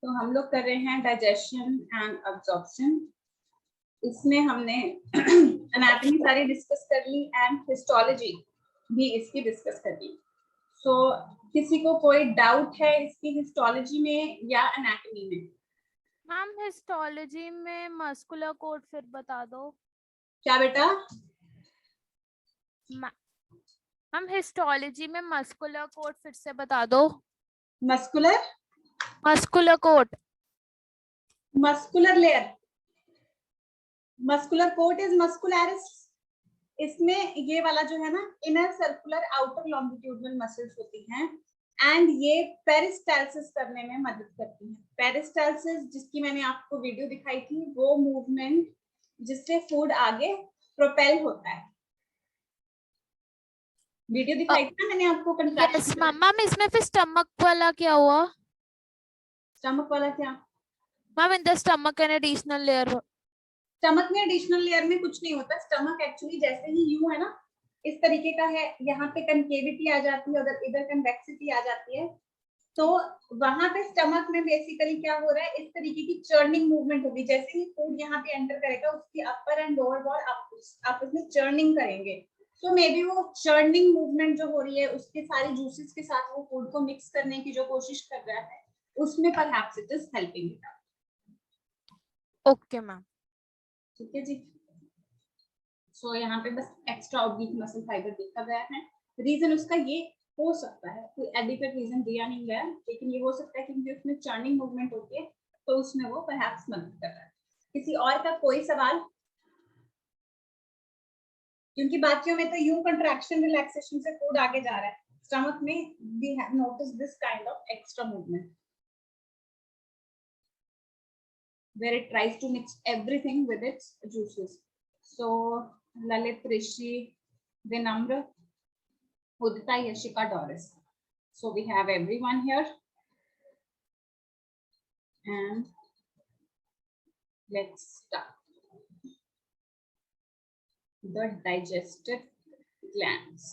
तो हम लोग कर रहे हैं डाइजेशन एंड अब्जॉर्प्शन। इसमें हमने एनाटॉमी सारी डिस्कस कर ली एंड हिस्टोलॉजी भी इसकी डिस्कस कर ली। सो किसी को कोई डाउट है इसकी हिस्टोलॉजी में या एनाटॉमी में? मैम हिस्टोलॉजी में मस्कुलर कोड फिर बता दो। क्या बेटा? हम हिस्टोलॉजी में मस्कुलर कोड फिर से बता दो। Muscular coat, muscular layer, muscular coat is muscularis. इसमें ये वाला जो है ना, inner circular outer longitudinal muscles होती हैं एंड ये पेरिस्टाल्सिस करने में मदद करती हैं। पेरिस्टाल्सिस जिसकी मैंने आपको वीडियो दिखाई थी, वो मूवमेंट जिससे फूड आगे प्रोपेल होता है। वीडियो दिखाई थी ना मैंने आपको कंट्रैक्शन। Yes ma'am. इसमें फिर स्टमक वाला क्या हुआ? स्टमक वाला क्या ma'am in the stomach an additional layer. Stomach में एडिशनल लेयर में कुछ नहीं होता। स्टमक एक्चुअली जैसे ही यू है ना, इस तरीके का है। यहाँ पे कनकेविटी आ जाती है, उधर इधर कन्वेक्सिटी आ जाती है। तो वहां पे स्टमक में बेसिकली क्या हो रहा है, इस तरीके की चर्निंग मूवमेंट होगी। जैसे ही फूड यहाँ पे एंटर करेगा, उसकी अपर एंड लोअर वॉल आपस में चर्निंग करेंगे। तो मे बी वो चर्निंग मूवमेंट जो हो रही है, उसके सारे जूसेस के साथ वो फूड को मिक्स करने की जो कोशिश कर रहा है, उसमें perhaps it is helping. Okay ma'am, ठीक है जी। सो यहाँ पे बस एक्स्ट्रा ऑब्लिक मसल फाइबर देखा गया है। रीजन उसका ये हो सकता है, कोई एडिक्वेट रीजन दिया नहीं गया, लेकिन ये हो सकता है क्योंकि उसमें चर्निंग मूवमेंट होती है, तो उसमें वो परहैप्स मदद कर रहा है। किसी और का कोई सवाल? क्योंकि बाकियों में तो यूं कंट्रैक्शन रिलैक्सेशन से फूड आगे जा रहा है, स्टमक में we have notice this kind of extra movement where it tries to mix everything with its juices. So Lalit, Rishi, Vinamra, Udita, Yashika, Doris. So we have everyone here. And let's start. The digestive glands.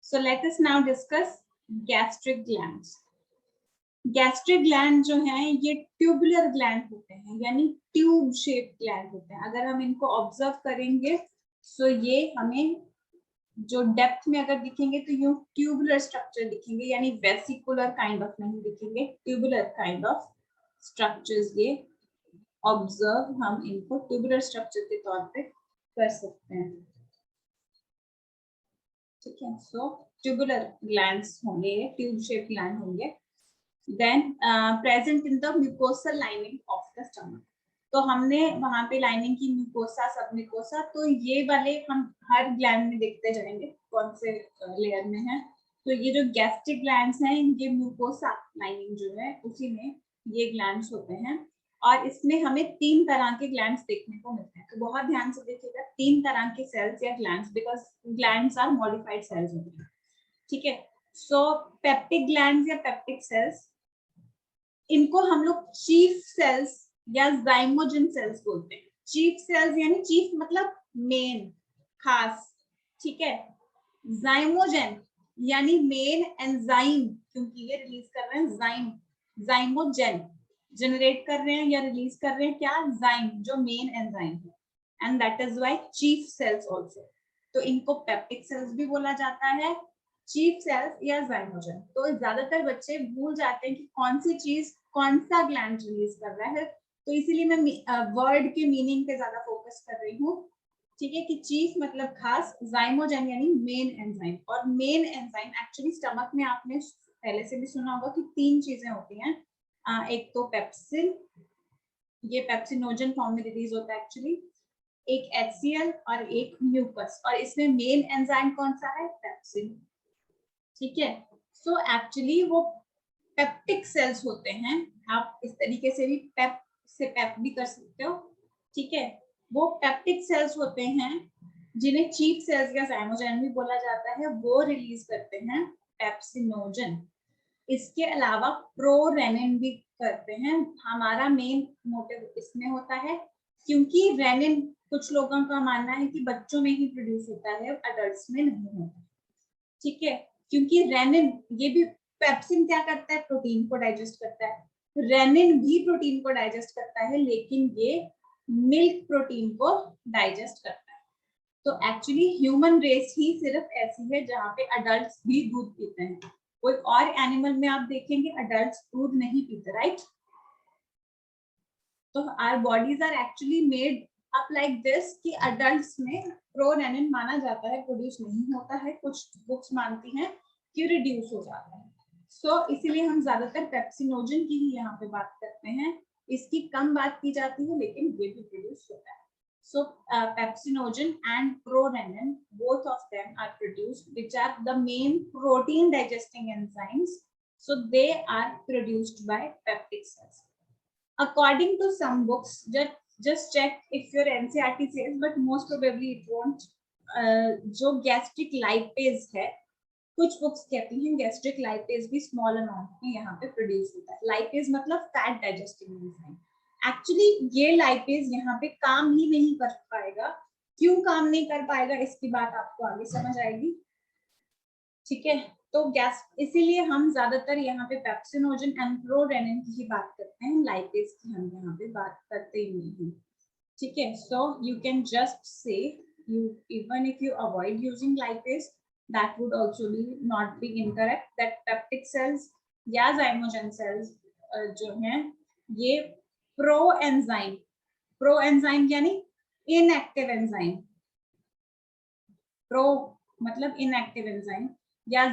So let us now discuss gastric glands. Gastric gland जो है ये tubular gland होते हैं, यानी tube shape gland होते हैं। अगर हम इनको ऑब्जर्व करेंगे तो ये हमें जो डेप्थ में अगर दिखेंगे तो यूं ट्यूबुलर स्ट्रक्चर दिखेंगे, यानी वेसिकुलर काइंड ऑफ नहीं दिखेंगे, ट्यूबुलर काइंड ऑफ स्ट्रक्चर्स ये ऑब्जर्व हम इनको ट्यूबुलर स्ट्रक्चर के तौर पे कर सकते हैं। ठीक है, सो ट्यूबुलर ग्लैंड्स होंगे, ये ट्यूब शेप ग्लैंड होंगे। Then present in the mucosal lining of the stomach. तो हमने वहां पे लाइनिंग की म्यूकोसा, सब म्यूकोसा, तो ये वाले हम हर ग्लैंड में देखते जाएंगे कौन से लेयर में है। तो ये जो गैस्ट्रिक ग्लैंड्स हैं, ये म्यूकोसा लाइनिंग जो है उसी में ये ग्लैंड्स होते हैं। और इसमें हमें 3 तरह के ग्लैंड्स देखने को मिलते हैं। तो बहुत ध्यान से देखिएगा, 3 तरह के सेल्स या glands, because glands are modified cells होते हैं। ठीक है, सो पेप्टिक ग्लैंड्स या पेप्टिक सेल्स, इनको हम लोग चीफ सेल्स या जाइमोजन सेल्स बोलते हैं। चीफ सेल्स यानी चीफ मतलब मेन, खास। ठीक है, जाइमोजन यानी मेन एंजाइम, क्योंकि ये रिलीज कर रहे हैं जाइमोजन जनरेट कर रहे हैं या रिलीज कर रहे हैं क्या, जाइम, जो मेन एंजाइम है, and that is why chief cells also. तो इनको पेप्टिक सेल्स भी बोला जाता है, चीफ सेल्स या जाइमोजन। तो ज्यादातर बच्चे भूल जाते हैं कि कौन सी चीज कौन सा ग्लैंड रिलीज कर रहा है, तो इसीलिए मैं वर्ड के मीनिंग पे ज्यादा फोकस कर रही हूँ। ठीक है, कि चीफ मतलब खास, जाइमोजन यानी मेन एंजाइम। और मेन एंजाइम एक्चुअली स्टमक में आपने पहले से भी सुना होगा कि 3 चीजें होती हैं। एक तो पेप्सिन, ये पेप्सिनोजन फॉर्म में रिलीज होता है एक्चुअली, एक HCl और एक म्यूकस। और इसमें मेन एंजाइम कौन सा है, पेप्सिन। ठीक है, सो एक्चुअली वो पेप्टिक सेल्स होते हैं। आप इस तरीके से भी पेप से पेप भी कर सकते हो। ठीक है, वो पेप्टिक सेल्स होते हैं जिन्हें चीफ सेल्स या जाइमोजन भी बोला जाता है। वो रिलीज करते हैं पेप्सिनोजन। इसके अलावा प्रोरेनिन भी करते हैं। हमारा मेन मोटिव इसमें होता है क्योंकि रेनिन कुछ लोगों का मानना है कि बच्चों में ही प्रोड्यूस होता है, अडल्ट्स में नहीं होता। ठीक है, क्योंकि रेनिन, ये भी पेप्सिन क्या करता है, प्रोटीन को डाइजेस्ट करता है। रेनिन भी प्रोटीन को डाइजेस्ट करता है, लेकिन ये मिल्क प्रोटीन को डाइजेस्ट करता है। तो एक्चुअली ह्यूमन रेस ही सिर्फ ऐसी है जहाँ पे अडल्ट्स भी दूध पीते हैं। कोई और एनिमल में आप देखेंगे अडल्ट्स दूध नहीं पीते, राइट? तो our bodies are actually made up like this कि अडल्ट्स में प्रोरेनिन माना जाता है प्रोड्यूस नहीं होता है, कुछ बुक्स मानती हैं कि रिड्यूस हो जाता है। सो इसीलिए हम ज्यादातर पेप्सिनोजन की ही यहाँ पे बात करते हैं, इसकी कम बात की जाती है, लेकिन ये भी प्रोड्यूस होता है। So pepsinogen and prorenin, both of them are produced, which are the main protein digesting enzymes. So they are produced by peptic cells. According to some books, just check if your NCERT says, but most probably it won't. जो gastric lipase है, कुछ books कहती हैं gastric lipase भी small amount में यहाँ पे produce होता है। लाइपेज मतलब फैट डाइजेस्टिंग एंजाइम। एक्चुअली ये लाइपेज यहाँ पे काम ही नहीं कर पाएगा। क्यों काम नहीं कर पाएगा, इसकी बात आपको आगे समझ आएगी। ठीक है, तो गैस, इसीलिए हम ज्यादातर यहाँ पे पेप्सिनोजन एंड प्रोरेनिन की ही बात करते हैं, लाइपेज की हम यहाँ पे बात करते ही नहीं हैं। ठीक है, so you can just say you, even if you avoid using lipase, that would also be not be incorrect, that peptic cells या zymogen cells जो हैं ये प्रो एंजाइम यानी इनएक्टिव एंजाइम, प्रो मतलब इनएक्टिव एंजाइम, या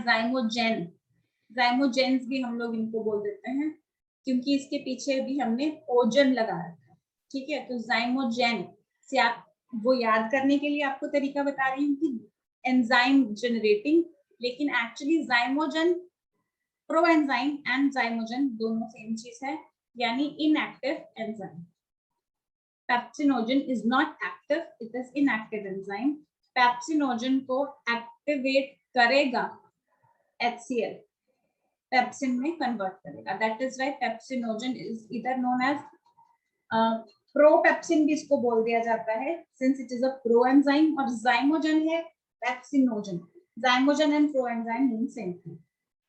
जाइमोजेन्स भी हम लोग इनको बोल देते हैं, क्योंकि इसके पीछे भी हमने ओजन लगा रखा है। ठीक है, तो जाइमोजेन से आप वो याद करने के लिए आपको तरीका बता रही हूँ कि एंजाइम जनरेटिंग, लेकिन actually zymogen, pro enzyme and zymogen दोनों सेम चीज है, यानी inactive enzyme. Pepsinogen is not active, it is inactive enzyme. Pepsinogen को एक्टिवेट करेगा HCl, पेप्सिन में कन्वर्ट करेगा, that is why pepsinogen is इधर नोन एज प्रोपेप्सिन भी इसको बोल दिया जाता है, since it is a proenzyme, और जाइमोजन है pepsinogen. Zymogen and proenzyme mean same thing.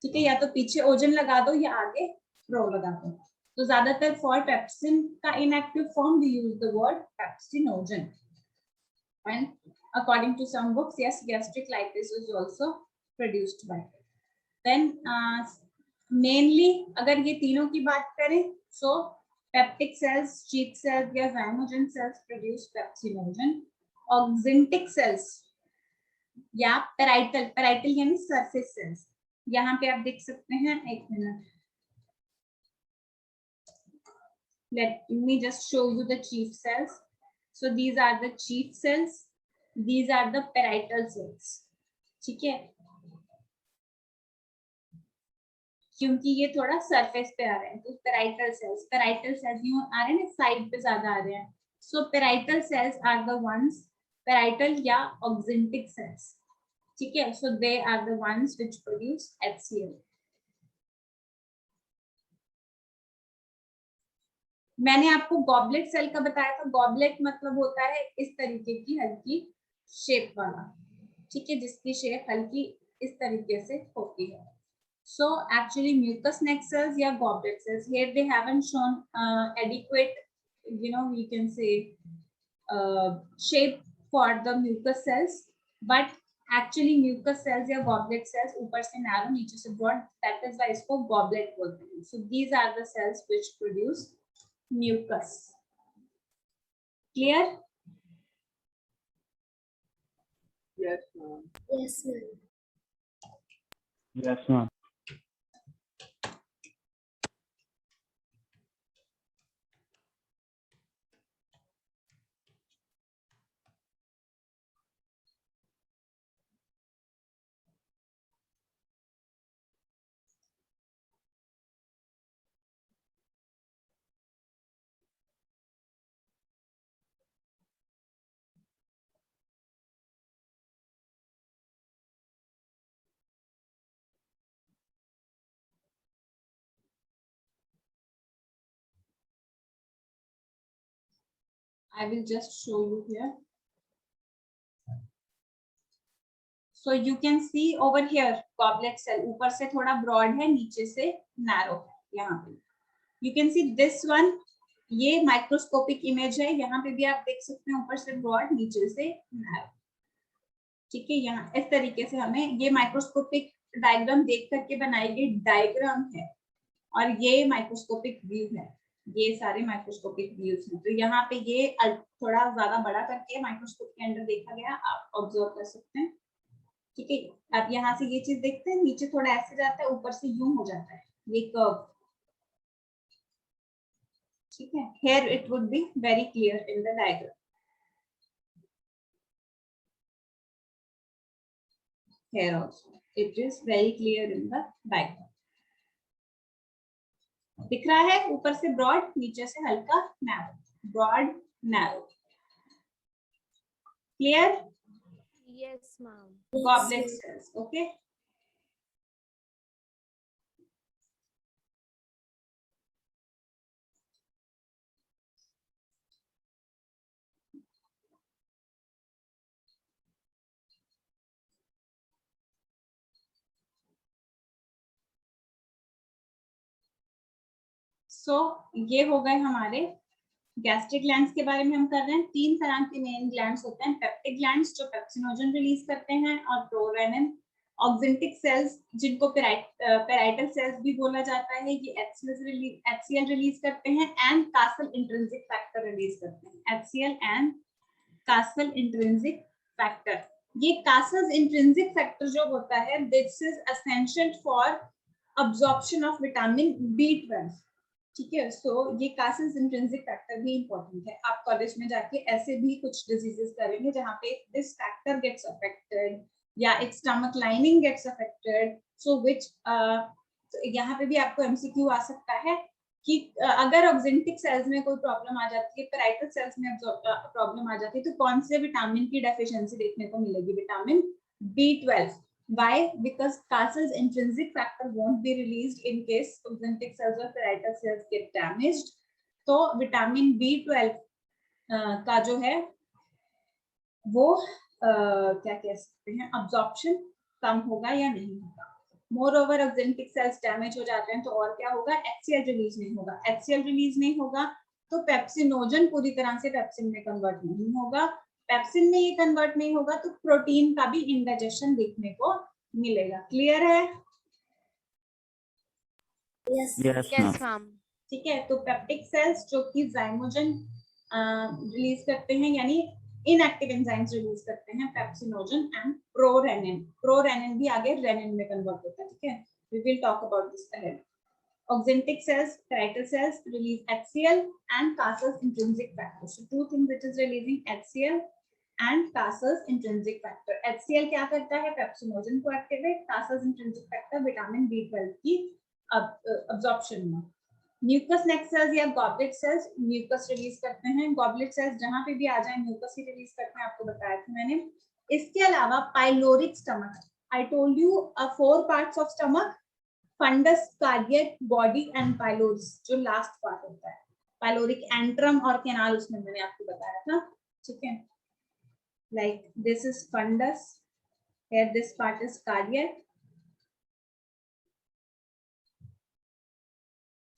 ठीक है, या तो पीछे ओजन लगा दो या आगे प्रो लगा दो। तो ज्यादातर फॉर पेप्सिन का inactive form we use the word pepsinogen, and according to some books, yes, gastric lipase is also produced by. Then mainly अगर ये तीनों की बात करें, so peptic cells, chief cells या zymogen cells produce pepsinogen. Oxyntic cells या parietal यानी surface cells, यहाँ पे आप देख सकते हैं, एक minute, let me just show you the chief cells. So these are the chief cells, these are the parietal cells. ठीक है, क्योंकि ये थोड़ा सरफेस पे आ रहे हैं, तो पेराइटल सेल्स यूं आ रहे हैं, साइड पे ज्यादा आ रहे हैं। So parietal cells are the ones, parietal या ऑक्सिंटिक सेल्स, ठीक है, so they are the ones which produce HCl। मैंने आपको गॉबलेट सेल का बताया था, गॉबलेट मतलब होता है इस तरीके की हल्की शेप वाला, ठीक है, जिसकी शेप हल्की इस तरीके से होती है। So actually mucous neck cells या goblet cells, here they haven't shown adequate, you can say shape for the mucous cells, but actually mucous cells या goblet cells ऊपर से narrow नीचे से broad, that is why इसको goblet बोलते हैं। So these are the cells which produce mucus. Clear? Yes, ma'am. Yes, ma'am. Yes, ma'am. I will just show you here. So you can see over here goblet cell ऊपर से थोड़ा broad है, नीचे से narrow है. यहाँ पे you can see this one, ये माइक्रोस्कोपिक इमेज है. यहाँ पे भी आप देख सकते हैं ऊपर से ब्रॉड, नीचे से नैरो. ठीक है, यहाँ इस तरीके से हमें ये माइक्रोस्कोपिक डायग्राम देख करके बनाई गई डायग्राम है, और ये माइक्रोस्कोपिक व्यू है. ये सारे माइक्रोस्कोपिक व्यूज हैं. तो यहाँ पे ये थोड़ा ज्यादा बड़ा करके माइक्रोस्कोप के अंदर देखा गया, आप ऑब्जर्व कर सकते हैं. ठीक है, आप यहाँ से ये चीज देखते हैं, नीचे थोड़ा ऐसे जाता है, ऊपर से यूं हो जाता है, ये कर्व. ठीक है, here it would be very clear in the diagram. Here also it is very clear in the diagram. दिख रहा है, ऊपर से ब्रॉड, नीचे से हल्का narrow, broad narrow. Clear? Yes, ma'am. Goblet cells. Okay. So ये हो गए हमारे गैस्ट्रिक ग्लैंड्स के बारे में हम कर रहे हैं. 3 तरह के मेन ग्लैंड्स होते हैं. पेप्टिक ग्लैंड्स जो पेप्सिनोजन रिलीज करते हैं, और प्रोरेनिन. ऑक्जेंटिक सेल्स जिनको पेराइटल सेल्स भी बोला जाता है, ये HCl रिलीज करते हैं, and castle intrinsic factor release करते हैं. HCl and castle intrinsic factor. ये कासल इंट्रिंसिक फैक्टर जो होता है, this is essential for absorption of vitamin B12. ठीक है, सो ये कासल इंट्रिंसिक फैक्टर भी इंपॉर्टेंट है. आप कॉलेज में जाके ऐसे भी कुछ डिजीजेस करेंगे जहाँ पे दिस फैक्टर गेट्स अफेक्टेड, या its stomach lining gets affected. So which यहाँ पे भी आपको MCQ आ सकता है कि अगर ऑक्जेंटिक सेल्स में कोई प्रॉब्लम आ जाती है, पेराइटल सेल्स में प्रॉब्लम आ जाती है, तो कौन से विटामिन की डेफिशिएंसी देखने को मिलेगी? Vitamin B12. Why? Because Casal's intrinsic factor won't be released in case oxyntic cells or parietal cells get damaged. तो विटामिन B12 का जो है वो क्या कह सकते हैं, अब्जॉर्प्शन कम होगा या नहीं होगा. More over oxyntic cells damage हो जाते हैं तो और क्या होगा? HCl रिलीज नहीं होगा. HCl रिलीज नहीं होगा तो पेप्सिनोजन पूरी तरह से पेप्सिन में कन्वर्ट नहीं होगा. पेप्सिन में ये कन्वर्ट नहीं होगा तो प्रोटीन का भी इंडाइजेशन देखने को मिलेगा. क्लियर है? Yes, ma'am. ठीक है, तो पेप्टिक सेल्स जो कि जाइमोजन रिलीज करते हैं, यानी इनएक्टिव एंजाइम्स रिलीज करते हैं, पेप्सिनोजन एंड प्रोरेनिन. प्रोरेनिन भी आगे रेनिन में कन्वर्ट होता है. ठीक है, we will talk about this ahead. Auxentic cells, parietal cells release HCl and Casal's intrinsic factor. So two things it is releasing, HCl and Casal's intrinsic factor. HCl क्या करता है? पेप्सिनोजन को activate. Casal's intrinsic factor vitamin B12 की absorption में. Mucus नेक sales या goblet cells mucus release करते हैं. Goblet cells जहां पे भी आ जाए म्यूकस ही रिलीज करते हैं, आपको बताया था मैंने. इसके अलावा pyloric stomach. I told you 4 parts of stomach: fundus, cardiac, body and pylorus, जो लास्ट पार्ट होता है. पाइलोरिक एंट्रम और कैनाल उसमें मैंने आपको बताया था. ठीक है, like this is fundus, here this part is cardiac.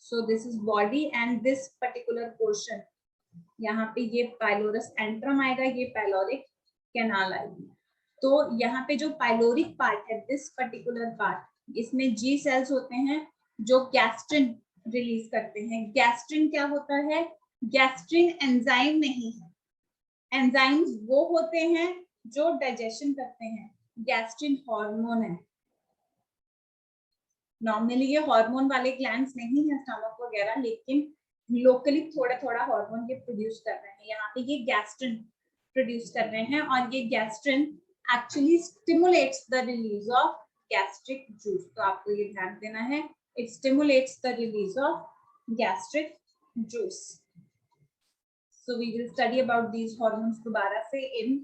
So this is body and this particular portion, यहाँ पे ये पाइलोरस एंट्रम आएगा, ये पाइलोरिक कैनाल आएगी. तो यहाँ पे जो पाइलोरिक पार्ट है, दिस पर्टिकुलर पार्ट, इसमें G सेल्स होते हैं जो गैस्ट्रिन रिलीज करते हैं. गैस्ट्रिन क्या होता है? गैस्ट्रिन एंजाइम नहीं है. एंजाइम्स वो होते हैं जो डाइजेशन करते हैं. गैस्ट्रिन हार्मोन है. नॉर्मली ये हार्मोन वाले ग्लैंड्स नहीं है स्टमक वगैरह, लेकिन लोकली थोड़ा थोड़ा हार्मोन ये प्रोड्यूस कर रहे हैं. यहाँ पे ये गैस्ट्रिन प्रोड्यूस कर रहे हैं, और ये gastrin actually stimulates the release of gastric juice. तो आपको ये ध्यान देना है, it stimulates the release of gastric juice. So we will study about these hormones दोबारा से in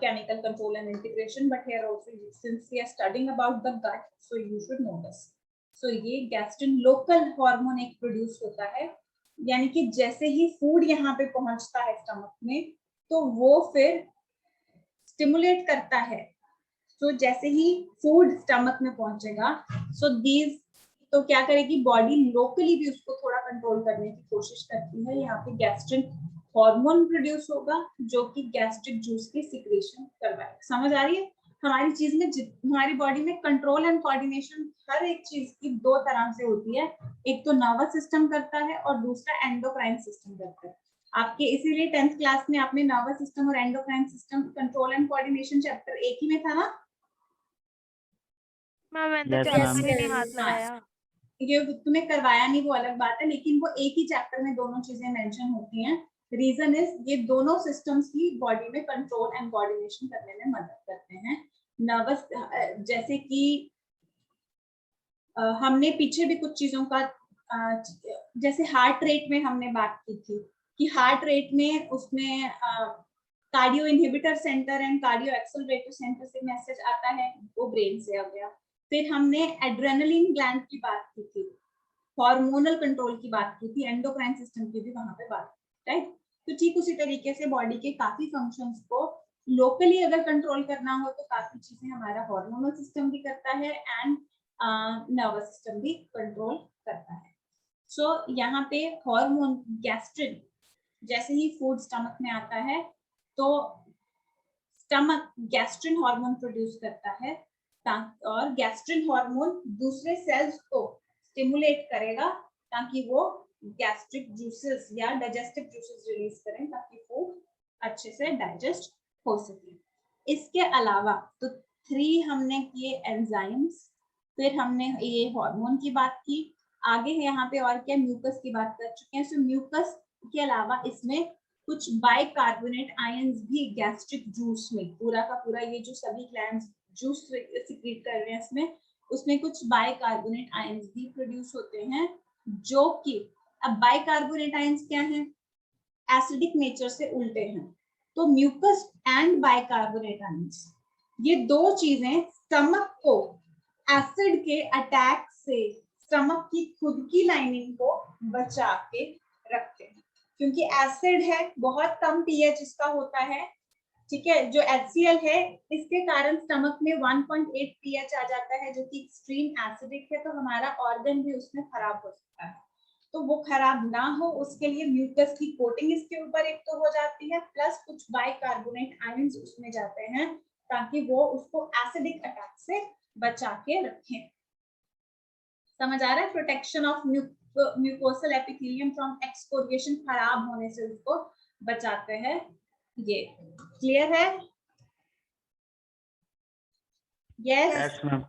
chemical control and integration, but here also since we are studying about the gut, so you should know this. So ये gastrin local hormone एक produce होता है, यानी कि जैसे ही food यहाँ पे पहुंचता है स्टमक में, तो वो फिर स्टिमुलेट करता है। तो जैसे ही फूड स्टमक में पहुंचेगा, सो दीज, तो क्या करेगी बॉडी लोकली भी उसको थोड़ा कंट्रोल करने की कोशिश करती है। यहाँ पे गैस्ट्रिक हार्मोन प्रोड्यूस होगा जो कि गैस्ट्रिक जूस की सिक्रेशन करवाएगा। समझ आ रही है? हमारी चीज में, हमारी बॉडी में कंट्रोल एंड कोऑर्डिनेशन हर एक चीज की दो तरह से होती है। एक तो नर्वस सिस्टम करता है और दूसरा एंडोक्राइन सिस्टम करता है। आपके इसीलिए 10th क्लास में आपने नर्वस सिस्टम और endocrine system control and coordination chapter एक ही में था ना? मैंने तो Yes, चैप्टर ma'am. में नहीं हाथ लगाया। ये तुम्हें करवाया नहीं वो अलग बात है, लेकिन वो एक ही चैप्टर में दोनों चीजें मेंशन होती हैं। रीजन इज ये दोनों सिस्टम्स की बॉडी में कंट्रोल एंड कोऑर्डिनेशन करने में मदद करते हैं। नर्वस, जैसे कि हमने पीछे भी कुछ चीजों का, जैसे हार्ट रेट में हमने बात की थी कि हार्ट रेट में उसमें cardio inhibitor centre and cardio accelerator centre से मैसेज आता है, वो ब्रेन से आ गया। फिर हमने एड्रेनलिन ग्लैंड की बात की थी, हार्मोनल कंट्रोल की बात की थी, एंडोक्राइन सिस्टम की भी वहां पे बात की, राइट? तो ठीक उसी तरीके से बॉडी के काफी फंक्शंस को लोकली अगर कंट्रोल करना हो तो काफी चीजें हमारा हार्मोनल सिस्टम भी करता है एंड नर्वस सिस्टम भी कंट्रोल करता है। सो यहाँ पे हार्मोन गैस्ट्रिन, जैसे ही फूड स्टमक में आता है तो स्टमक गैस्ट्रिन हार्मोन प्रोड्यूस करता है, और गैस्ट्रिन हार्मोन दूसरे सेल्स को स्टिमुलेट करेगा ताकि वो गैस्ट्रिक जूसेस या डाइजेस्टिव जूसेस रिलीज करें ताकि फूड अच्छे से डाइजेस्ट हो सके। इसके अलावा तो 3 हमने किए एंजाइम्स, फिर हमने ये हार्मोन की बात की, आगे है यहाँ पे और क्या, म्यूकस की बात कर चुके हैं। सो म्यूकस के अलावा इसमें कुछ बाइकार्बोनेट आयंस भी गैस्ट्रिक जूस में, पूरा का पूरा ये जो सभी ग्लैंड्स जूस सिक्रीट कर रहे हैं इसमें, उसमें कुछ बाइकार्बोनेट आयंस भी प्रोड्यूस होते हैं जो कि, अब बाइकार्बोनेट आयंस क्या हैं? एसिडिक नेचर से उल्टे हैं। तो म्यूकस एंड बाइकार्बोनेट आयंस, ये दो चीजें स्टमक को एसिड के अटैक से स्टमक की खुद की लाइनिंग को बचा के रखते हैं, क्योंकि एसिड है, बहुत कम पीएच इसका होता है, ठीक है। जो HCl है इसके कारण स्टमक में 1.8 pH आ जाता है जो कि एक्सट्रीम एसिडिक है, तो हमारा ऑर्गन भी उसमें खराब हो सकता है। तो वो खराब ना हो उसके लिए म्यूकस की कोटिंग इसके ऊपर एक तो हो जाती है, प्लस कुछ बाइकार्बोनेट आयंस उसमें जाते हैं ताकि वो उसको एसिडिक अटैक से बचा के रखें। समझ आ रहा है? Protection of mucosal epithelium from excoriation, खराब होने से उसको बचाते हैं। ये क्लियर है? यस। Yes, ma'am.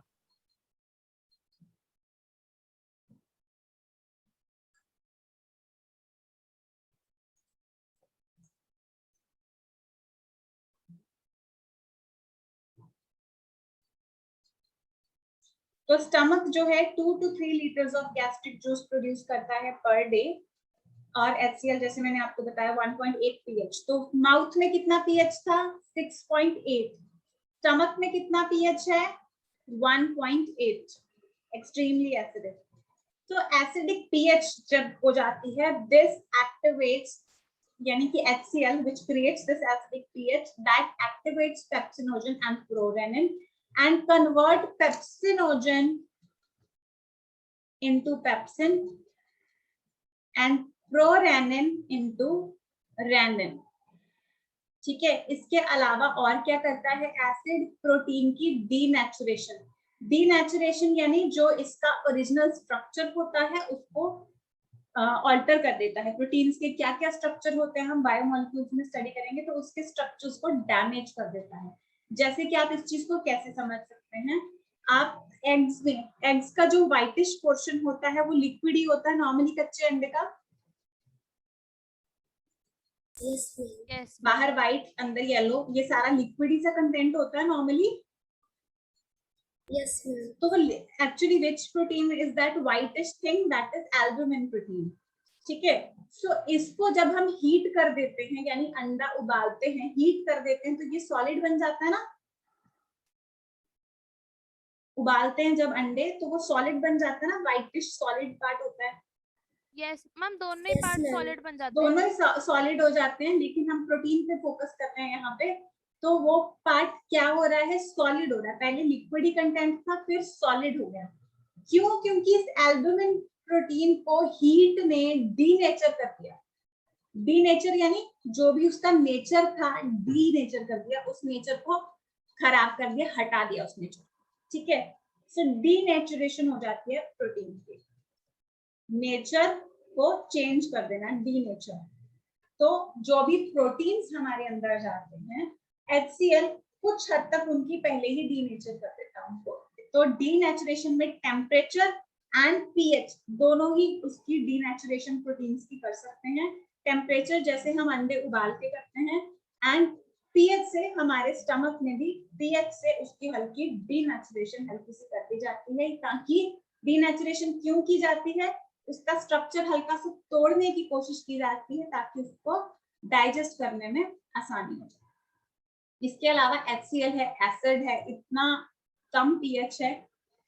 तो स्टमक जो है 2 to 3 litres of gastric juice produce करता है पर डे, और HCl जैसे मैंने आपको बताया 1.8 pH। तो माउथ में कितना pH था? 6.8। स्टमक में कितना pH है? 1.8, एक्सट्रीमली एसिडिक। तो एसिडिक pH जब हो जाती है, दिस एक्टिवेट्स, यानी कि HCl which creates this acidic pH that activates pepsinogen and prorenin and convert pepsinogen into pepsin and prorenin into renin, ठीक है। इसके अलावा और क्या करता है एसिड? प्रोटीन की डीनेचुरेशन। डीनेचुरेशन यानी जो इसका ओरिजिनल स्ट्रक्चर होता है उसको ऑल्टर कर देता है। प्रोटीन्स के क्या क्या स्ट्रक्चर होते हैं हम बायोमोलिक्यूल्स में स्टडी करेंगे, तो उसके स्ट्रक्चर्स को डैमेज कर देता है। जैसे कि आप इस चीज को कैसे समझ सकते हैं, आप एग्स में, एग्स का जो व्हाइटिश पोर्शन होता है वो लिक्विड ही होता है नॉर्मली कच्चे अंडे का। Yes, बाहर व्हाइट अंदर येलो, ये सारा लिक्विड ही सा कंटेंट होता है नॉर्मली। Yes, ma'am. तो actually which protein is that whitish thing? That is albumin protein, ठीक है। सो इसको जब हम हीट कर देते हैं, यानी अंडा उबालते हैं, हीट कर देते हैं, तो ये सॉलिड बन जाता है ना। उबालते हैं जब अंडे तो वो सॉलिड बन जाता है ना, व्हाइटिश सॉलिड पार्ट होता है। यस मैम, दोनों ही Yes, पार्ट ma'am. सॉलिड बन जाते हैं। दोनों ही सॉलिड हो जाते हैं, लेकिन हम प्रोटीन पे फोकस कर रहे हैं यहाँ पे। तो वो पार्ट क्या हो रहा है, सॉलिड हो रहा है। पहले लिक्विड ही कंटेंट था, फिर सॉलिड हो गया। क्यों? क्योंकि इस एल्बुमिन प्रोटीन को हीट ने डीनेचर कर दिया। डीनेचर यानी जो भी उसका नेचर था, डीनेचर कर दिया, उस नेचर को खराब कर दिया, हटा दिया उस नेचर। ठीक है, सो डीनेचुरेशन हो जाती है प्रोटीन की, नेचर को चेंज कर देना, डीनेचर। तो जो भी प्रोटीन्स हमारे अंदर जाते हैं, HCl कुछ हद तक उनकी पहले ही डीनेचर कर देता है उनको। तो डीनेचुरेशन में टेम्परेचर एंड पीएच दोनों ही उसकी डीनेचुरेशन प्रोटीन्स की कर सकते हैं। टेम्परेचर जैसे हम अंडे उबाल के करते हैं, एंड पीएच से हमारे स्टमक में भी पीएच से उसकी हल्की डीनेचुरेशन हल्की सी कर दी जाती है। ताकि डीनेचुरेशन क्यों की जाती है, उसका स्ट्रक्चर हल्का सा तोड़ने की कोशिश की जाती है ताकि उसको डाइजेस्ट करने में आसानी हो जाए। इसके अलावा HCl है, एसिड है, इतना कम पीएच है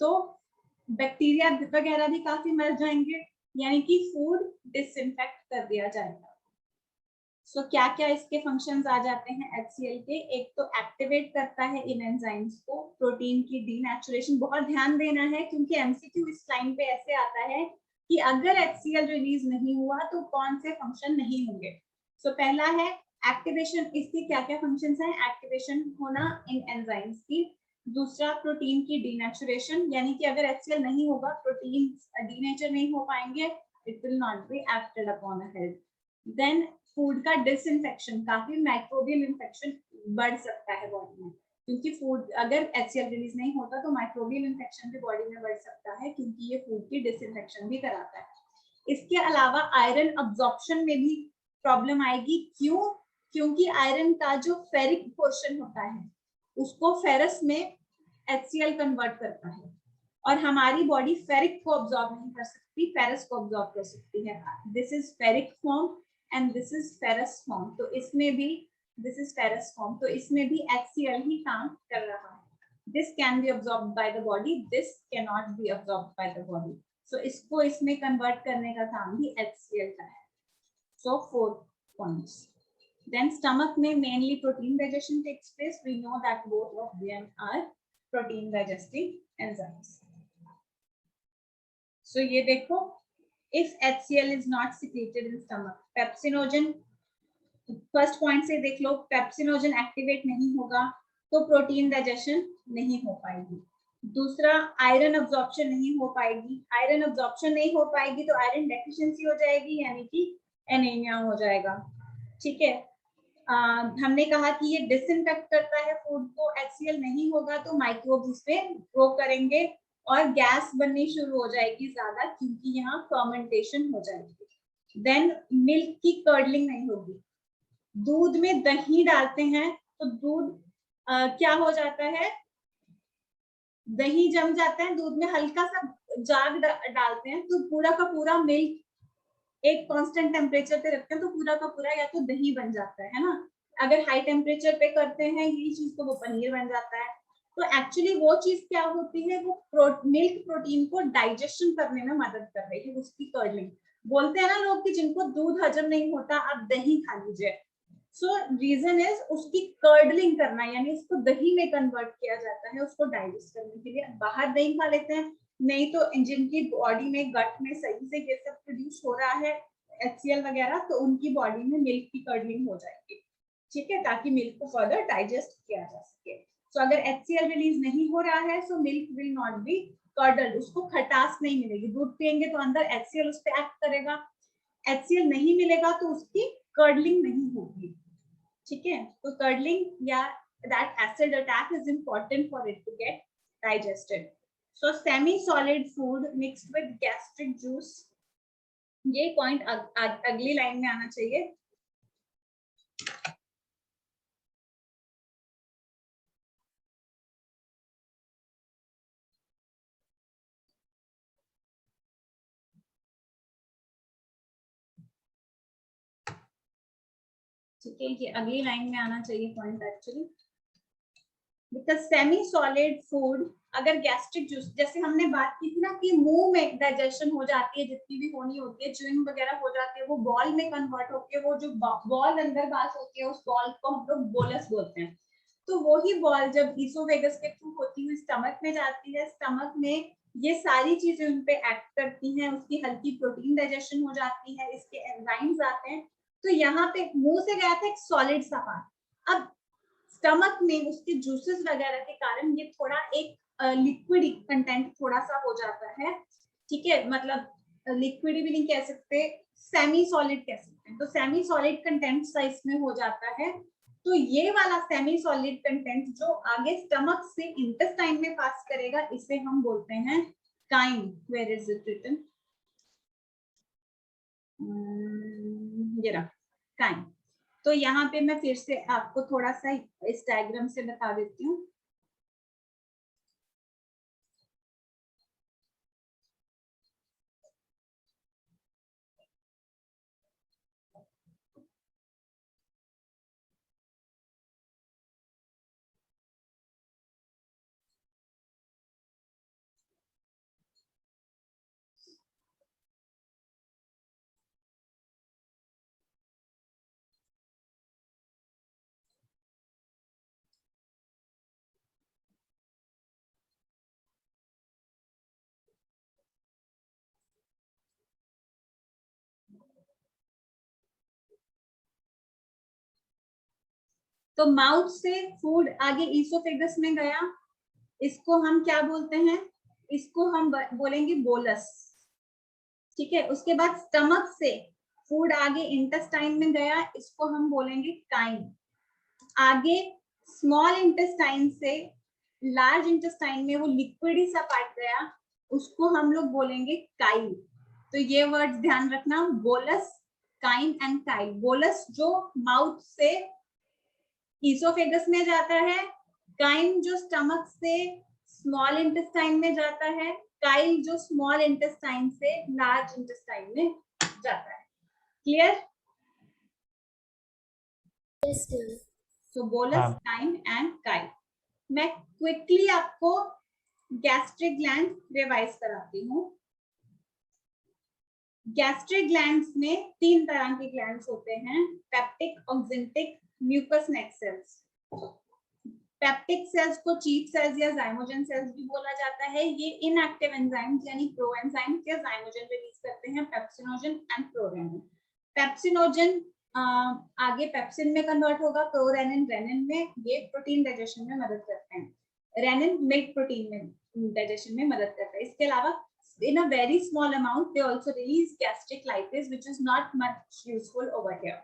तो बैक्टीरिया वगैरह भी काफी मर जाएंगे, यानी कि फूड डिसइंफेक्ट कर दिया जाएगा। सो क्या क्या इसके फंक्शंस आ जाते हैं HCl के? एक तो एक्टिवेट करता है इन एंजाइम्स को, प्रोटीन की डीनेचुरेशन। बहुत ध्यान देना है क्योंकि MCQ इस लाइन पे ऐसे आता है कि अगर HCl रिलीज नहीं हुआ तो कौन से फंक्शन नहीं होंगे। सो पहला है एक्टिवेशन। इसकी क्या क्या फंक्शंस हैं? एक्टिवेशन होना इन एंजाइम्स की। दूसरा प्रोटीन की डीनेचुरेशन, यानी कि अगर HCl नहीं होगा, प्रोटीन डीनेचर नहीं हो पाएंगे, it will not be acted upon a health. Then food का डिसइंफेक्शन, काफी माइक्रोबियल इन्फेक्शन बढ़ सकता है बॉडी में, क्योंकि फूड अगर HCl रिलीज नहीं होता तो माइक्रोबियल इन्फेक्शन भी बॉडी में बढ़ सकता है, क्योंकि ये फूड की डिसइंफेक्शन भी कराता है। इसके अलावा आयरन अब्जॉर्प्शन में भी प्रॉब्लम आएगी। क्यों? क्योंकि आयरन का जो फेरिक पोर्शन होता है उसको फेरस में HCl कन्वर्ट करता है, और हमारी बॉडी फेरिक को अब्सॉर्ब नहीं कर सकती, फेरस को अब्सॉर्ब कर सकती है। This is ferric form and this is ferrous form. तो इसमें भी दिस इज फेरस फॉर्म, तो इसमें भी HCl ही काम कर रहा है। This can be absorb by the body, this can not be absorb by the body. So इसको इसमें कन्वर्ट करने का काम भी HCl का है। सो 4 पॉइंट्स। Then stomach में mainly protein digestion takes place. We know that both of them are protein digesting enzymes. So ये देखो, if HCl is not secreted in stomach, pepsinogen, first point से देख लो, पेप्सिनोजन एक्टिवेट नहीं होगा तो protein digestion नहीं हो पाएगी। दूसरा, आयरन अब्जॉर्प्शन नहीं हो पाएगी। आयरन अब्जॉर्प्शन नहीं हो पाएगी तो आयरन डेफिशिएंसी हो जाएगी, यानी कि एनीमिया हो जाएगा। ठीक है, हमने कहा कि ये डिसइंफेक्ट करता है फूड को। HCl नहीं होगा तो माइक्रोब्स उसमें ग्रो करेंगे और गैस बननी शुरू हो जाएगी ज्यादा, क्योंकि यहाँ फर्मेंटेशन हो जाएगी। देन मिल्क की कर्डलिंग नहीं होगी। दूध में दही डालते हैं तो दूध क्या हो जाता है, दही जम जाता है, दूध में हल्का सा जाग डालते हैं तो पूरा का पूरा मिल्क एक कांस्टेंट टेम्परेचर पे रखते हैं तो पूरा का पूरा या तो दही बन जाता है ना। अगर हाई टेम्परेचर पे करते हैं यही चीज तो वो पनीर बन जाता है। तो एक्चुअली वो चीज क्या होती है, वो मिल्क प्रोटीन को डाइजेशन करने में मदद कर रही है, उसकी कर्डलिंग। बोलते हैं ना लोग कि जिनको दूध हजम नहीं होता आप दही खा लीजिए। सो रीजन इज उसकी कर्डलिंग करना, यानी उसको दही में कन्वर्ट किया जाता है उसको डाइजेस्ट करने के लिए। बाहर दही खा लेते हैं, नहीं तो जिनकी बॉडी में गट में सही से ये सब प्रोड्यूस हो रहा है HCl वगैरह, तो उनकी बॉडी में मिल्क की कर्डलिंग हो जाएगी। ठीक है, ताकि मिल्क को फर्दर डाइजेस्ट किया जा सके। तो अगर HCl रिलीज नहीं हो रहा है so milk will not be curdled, उसको खटास नहीं मिलेगी। दूध पियेंगे तो अंदर HCl उस पर एक्ट करेगा, HCl नहीं मिलेगा तो उसकी कर्डलिंग नहीं होगी। ठीक है, तो कर्डलिंग या that acid attack is important for it to get digested. So semi solid food mixed with gastric juice, ये पॉइंट अगली लाइन में आना चाहिए। ठीक है, ये अगली लाइन में आना चाहिए point actually. Because semi solid food, अगर गैस्ट्रिक जूस, जैसे हमने बात की थी ना कि मुंह में डाइजेशन हो जाती है, जितनी भी होनी होती है, च्यूइंग वगैरह हो जाती है, वो बॉल में कन्वर्ट होके वो जो बॉल अंदर बात होती है, उस बॉल को हम लोग बोलस बोलते हैं। तो वो ही बॉल जब ईसोफेगस के थ्रू होती हुई स्टमक में जाती है, स्टमक में ये सारी चीजें उन पे एक्ट करती हैं, उसकी हल्की प्रोटीन डाइजेशन हो जाती है, इसके एंजाइम्स आते हैं। तो यहाँ पे मुंह से गया था एक सॉलिड सा पार्ट, अब स्टमक में उसके जूसेस वगैरह के कारण ये थोड़ा एक लिक्विड कंटेंट थोड़ा सा हो जाता है, ठीक है, मतलब लिक्विड भी नहीं कह सकते, सेमी सॉलिड कह सकते हैं। तो सेमी सॉलिड कंटेंट सा इसमें हो जाता है। तो ये वाला सेमी सॉलिड कंटेंट जो आगे स्टमक से इंटेस्टाइन में पास करेगा, इसे हम बोलते हैं chyme. Where is it written? ये रहा काइम। तो यहाँ पे मैं फिर से आपको थोड़ा सा इस डायग्राम से बता देती हूँ। तो माउथ से फूड आगे ईसोफेगस में गया, इसको हम क्या बोलते हैं? इसको हम बोलेंगे बोलस, ठीक है। उसके बाद स्टमक से फूड आगे इंटेस्टाइन में गया, इसको हम बोलेंगे काइम। आगे स्मॉल इंटेस्टाइन से लार्ज इंटेस्टाइन में वो लिक्विड ही सा पार्ट गया, उसको हम लोग बोलेंगे काइल। तो ये वर्ड्स ध्यान रखना, bolus, chyme and chyle. Bolus जो माउथ से ईसोफेगस में जाता है, काइम जो स्टमक से स्मॉल इंटेस्टाइन में जाता है, काइल जो स्मॉल इंटेस्टाइन से लार्ज इंटेस्टाइन में जाता है। Clear? Yes, dear. So bolus, chyme and chyle. मैं क्विकली आपको गैस्ट्रिक ग्लैंड रिवाइज कराती हूँ। गैस्ट्रिक ग्लैंड्स में 3 तरह के ग्लैंड्स होते हैं, पेप्टिक, ऑक्जेंटिक, म्यूकस नेक सेल्स। पेप्टिक सेल्स को चीफ सेल्स या जाइमोजन सेल्स भी बोला जाता है। ये इनएक्टिव एंजाइम्स यानी प्रोएंजाइम्स या जाइमोजन रिलीज करते हैं, पेप्सिनोजन एंड प्रोरेनिन। पेप्सिनोजन आगे पेप्सिन में कन्वर्ट होगा, प्रोरेनिन रेनिन में। ये प्रोटीन डाइजेशन में मदद करते हैं, रेनिन मिल्क प्रोटीन में डाइजेशन में मदद करता है। इसके अलावा in a very small amount they also release gastric lipase, which is not much useful over here.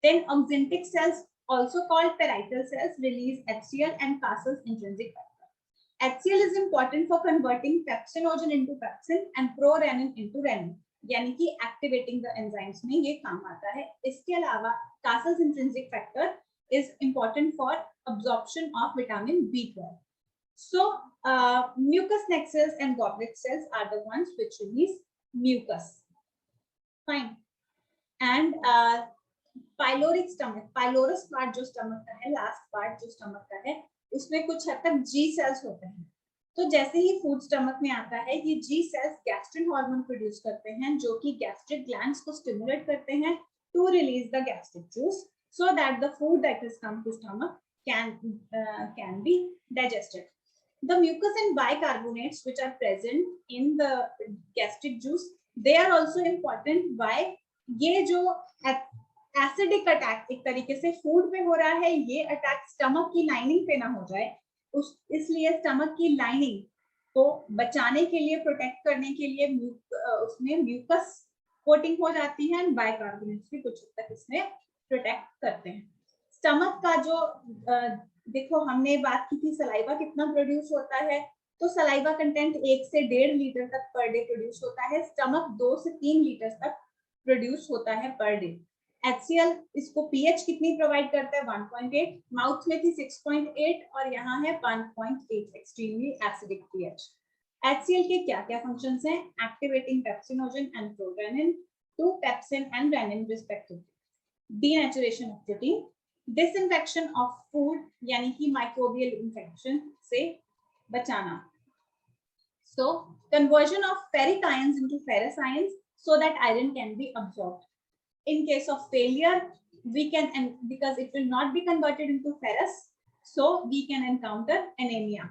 Then oxyntic cells, also called parietal cells, release HCl and passes intrinsic factor. HCl is important for converting pepsinogen into pepsin and prorenin into renin, यानी कि activating the enzymes में ये काम आता है। इसके अलावा Cassell's intrinsic factor is important for absorption of vitamin B12. So mucous neck cells and goblet cells are the ones which release mucus. Fine. And pyloric stomach, pylorus part जो stomach का है, last part जो stomach का है, उसमें कुछ हद तक G cells होते हैं। तो जैसे ही फूड स्टमक में आता है, ये G cells gastrin hormone produce करते हैं, जो कि गैस्ट्रिक ग्लैंड्स को स्टिमुलेट करते हैं to release the gastric juice, so that the food that has come to stomach can be digested. The mucus and bicarbonates which are present in the gastric juice, they are also important. Why? ये जो acidic attack एक तरीके से food पे हो रहा है, ये अटैक स्टमक की लाइनिंग पे ना हो जाए, इसलिए स्टमक की लाइनिंग को बचाने के लिए, प्रोटेक्ट करने के लिए उसमें म्यूकस कोटिंग हो जाती है, एंड बाइकार्बोनेट्स भी कुछ हद तक इसमें प्रोटेक्ट करते हैं। स्टमक का जो देखो हमने बात की थी सलाइवा कितना प्रोड्यूस होता है, तो सलाइवा कंटेंट 1 से 1.5 लीटर तक पर डे प्रोड्यूस होता है। स्टमक 2 से 3 लीटर तक प्रोड्यूस होता है पर डे। HCl इसको पीएच कितनी प्रोवाइड करता है? 1.8, माउथ में थी 6.8 और यहाँ है 1.8, एक्सट्रीमली एसिडिक पीएच। HCl के क्या क्या फंक्शंस हैं? Activating pepsinogen and prorennin to pepsin and rennin respectively, denaturation of protein, disinfection of food यानी कि माइक्रोबियल इन्फेक्शन से बचाना. So conversion of ferric ions into ferrous ions so that iron can be absorbed. In case of failure, we can, and because it will not be converted into ferrous, so we can encounter anemia.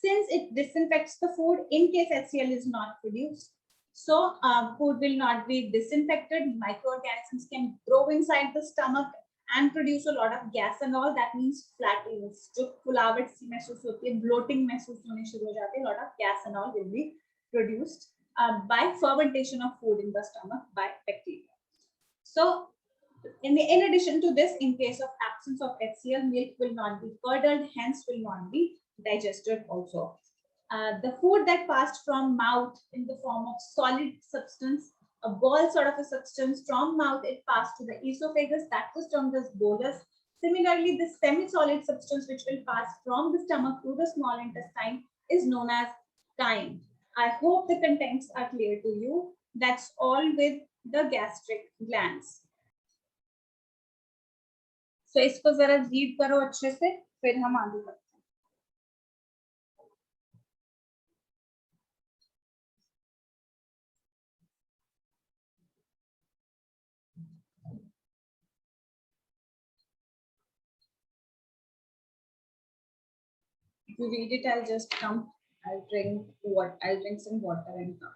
Since it disinfects the food, in case HCl is not produced, so food will not be disinfected. Microorganisms can grow inside the stomach and produce a lot of gas and all. That means flatulence, जो फुलावट सी महसूस होती है, bloating महसूस होने शुरू हो जाते हैं, lot of gas and all will be produced by fermentation of food in the stomach by bacteria. So in addition to this, in case of absence of HCl, milk will not be curdled, hence will not be digested also. The food that passed from mouth in the form of solid substance, a ball sort of a substance from mouth, it passed to the esophagus, that was termed as bolus. Similarly, this semi-solid substance which will pass from the stomach to the small intestine is known as chyme. I hope the contents are clear to you. That's all with the gastric glands. So इसको जरा read करो अच्छे से, फिर हम आगे बढ़ते हैं. To read it, I'll just come. I'll drink some water and come.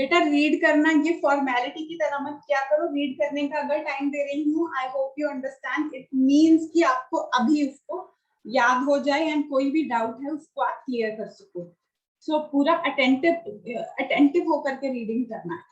बेटा रीड करना ये फॉर्मेलिटी की तरह मत क्या करो. रीड करने का अगर टाइम दे रही हूँ, I hope you understand. It means कि आपको अभी उसको याद हो जाए एंड कोई भी डाउट है उसको आप क्लियर कर सको. सो पूरा अटेंटिव होकर के रीडिंग करना है.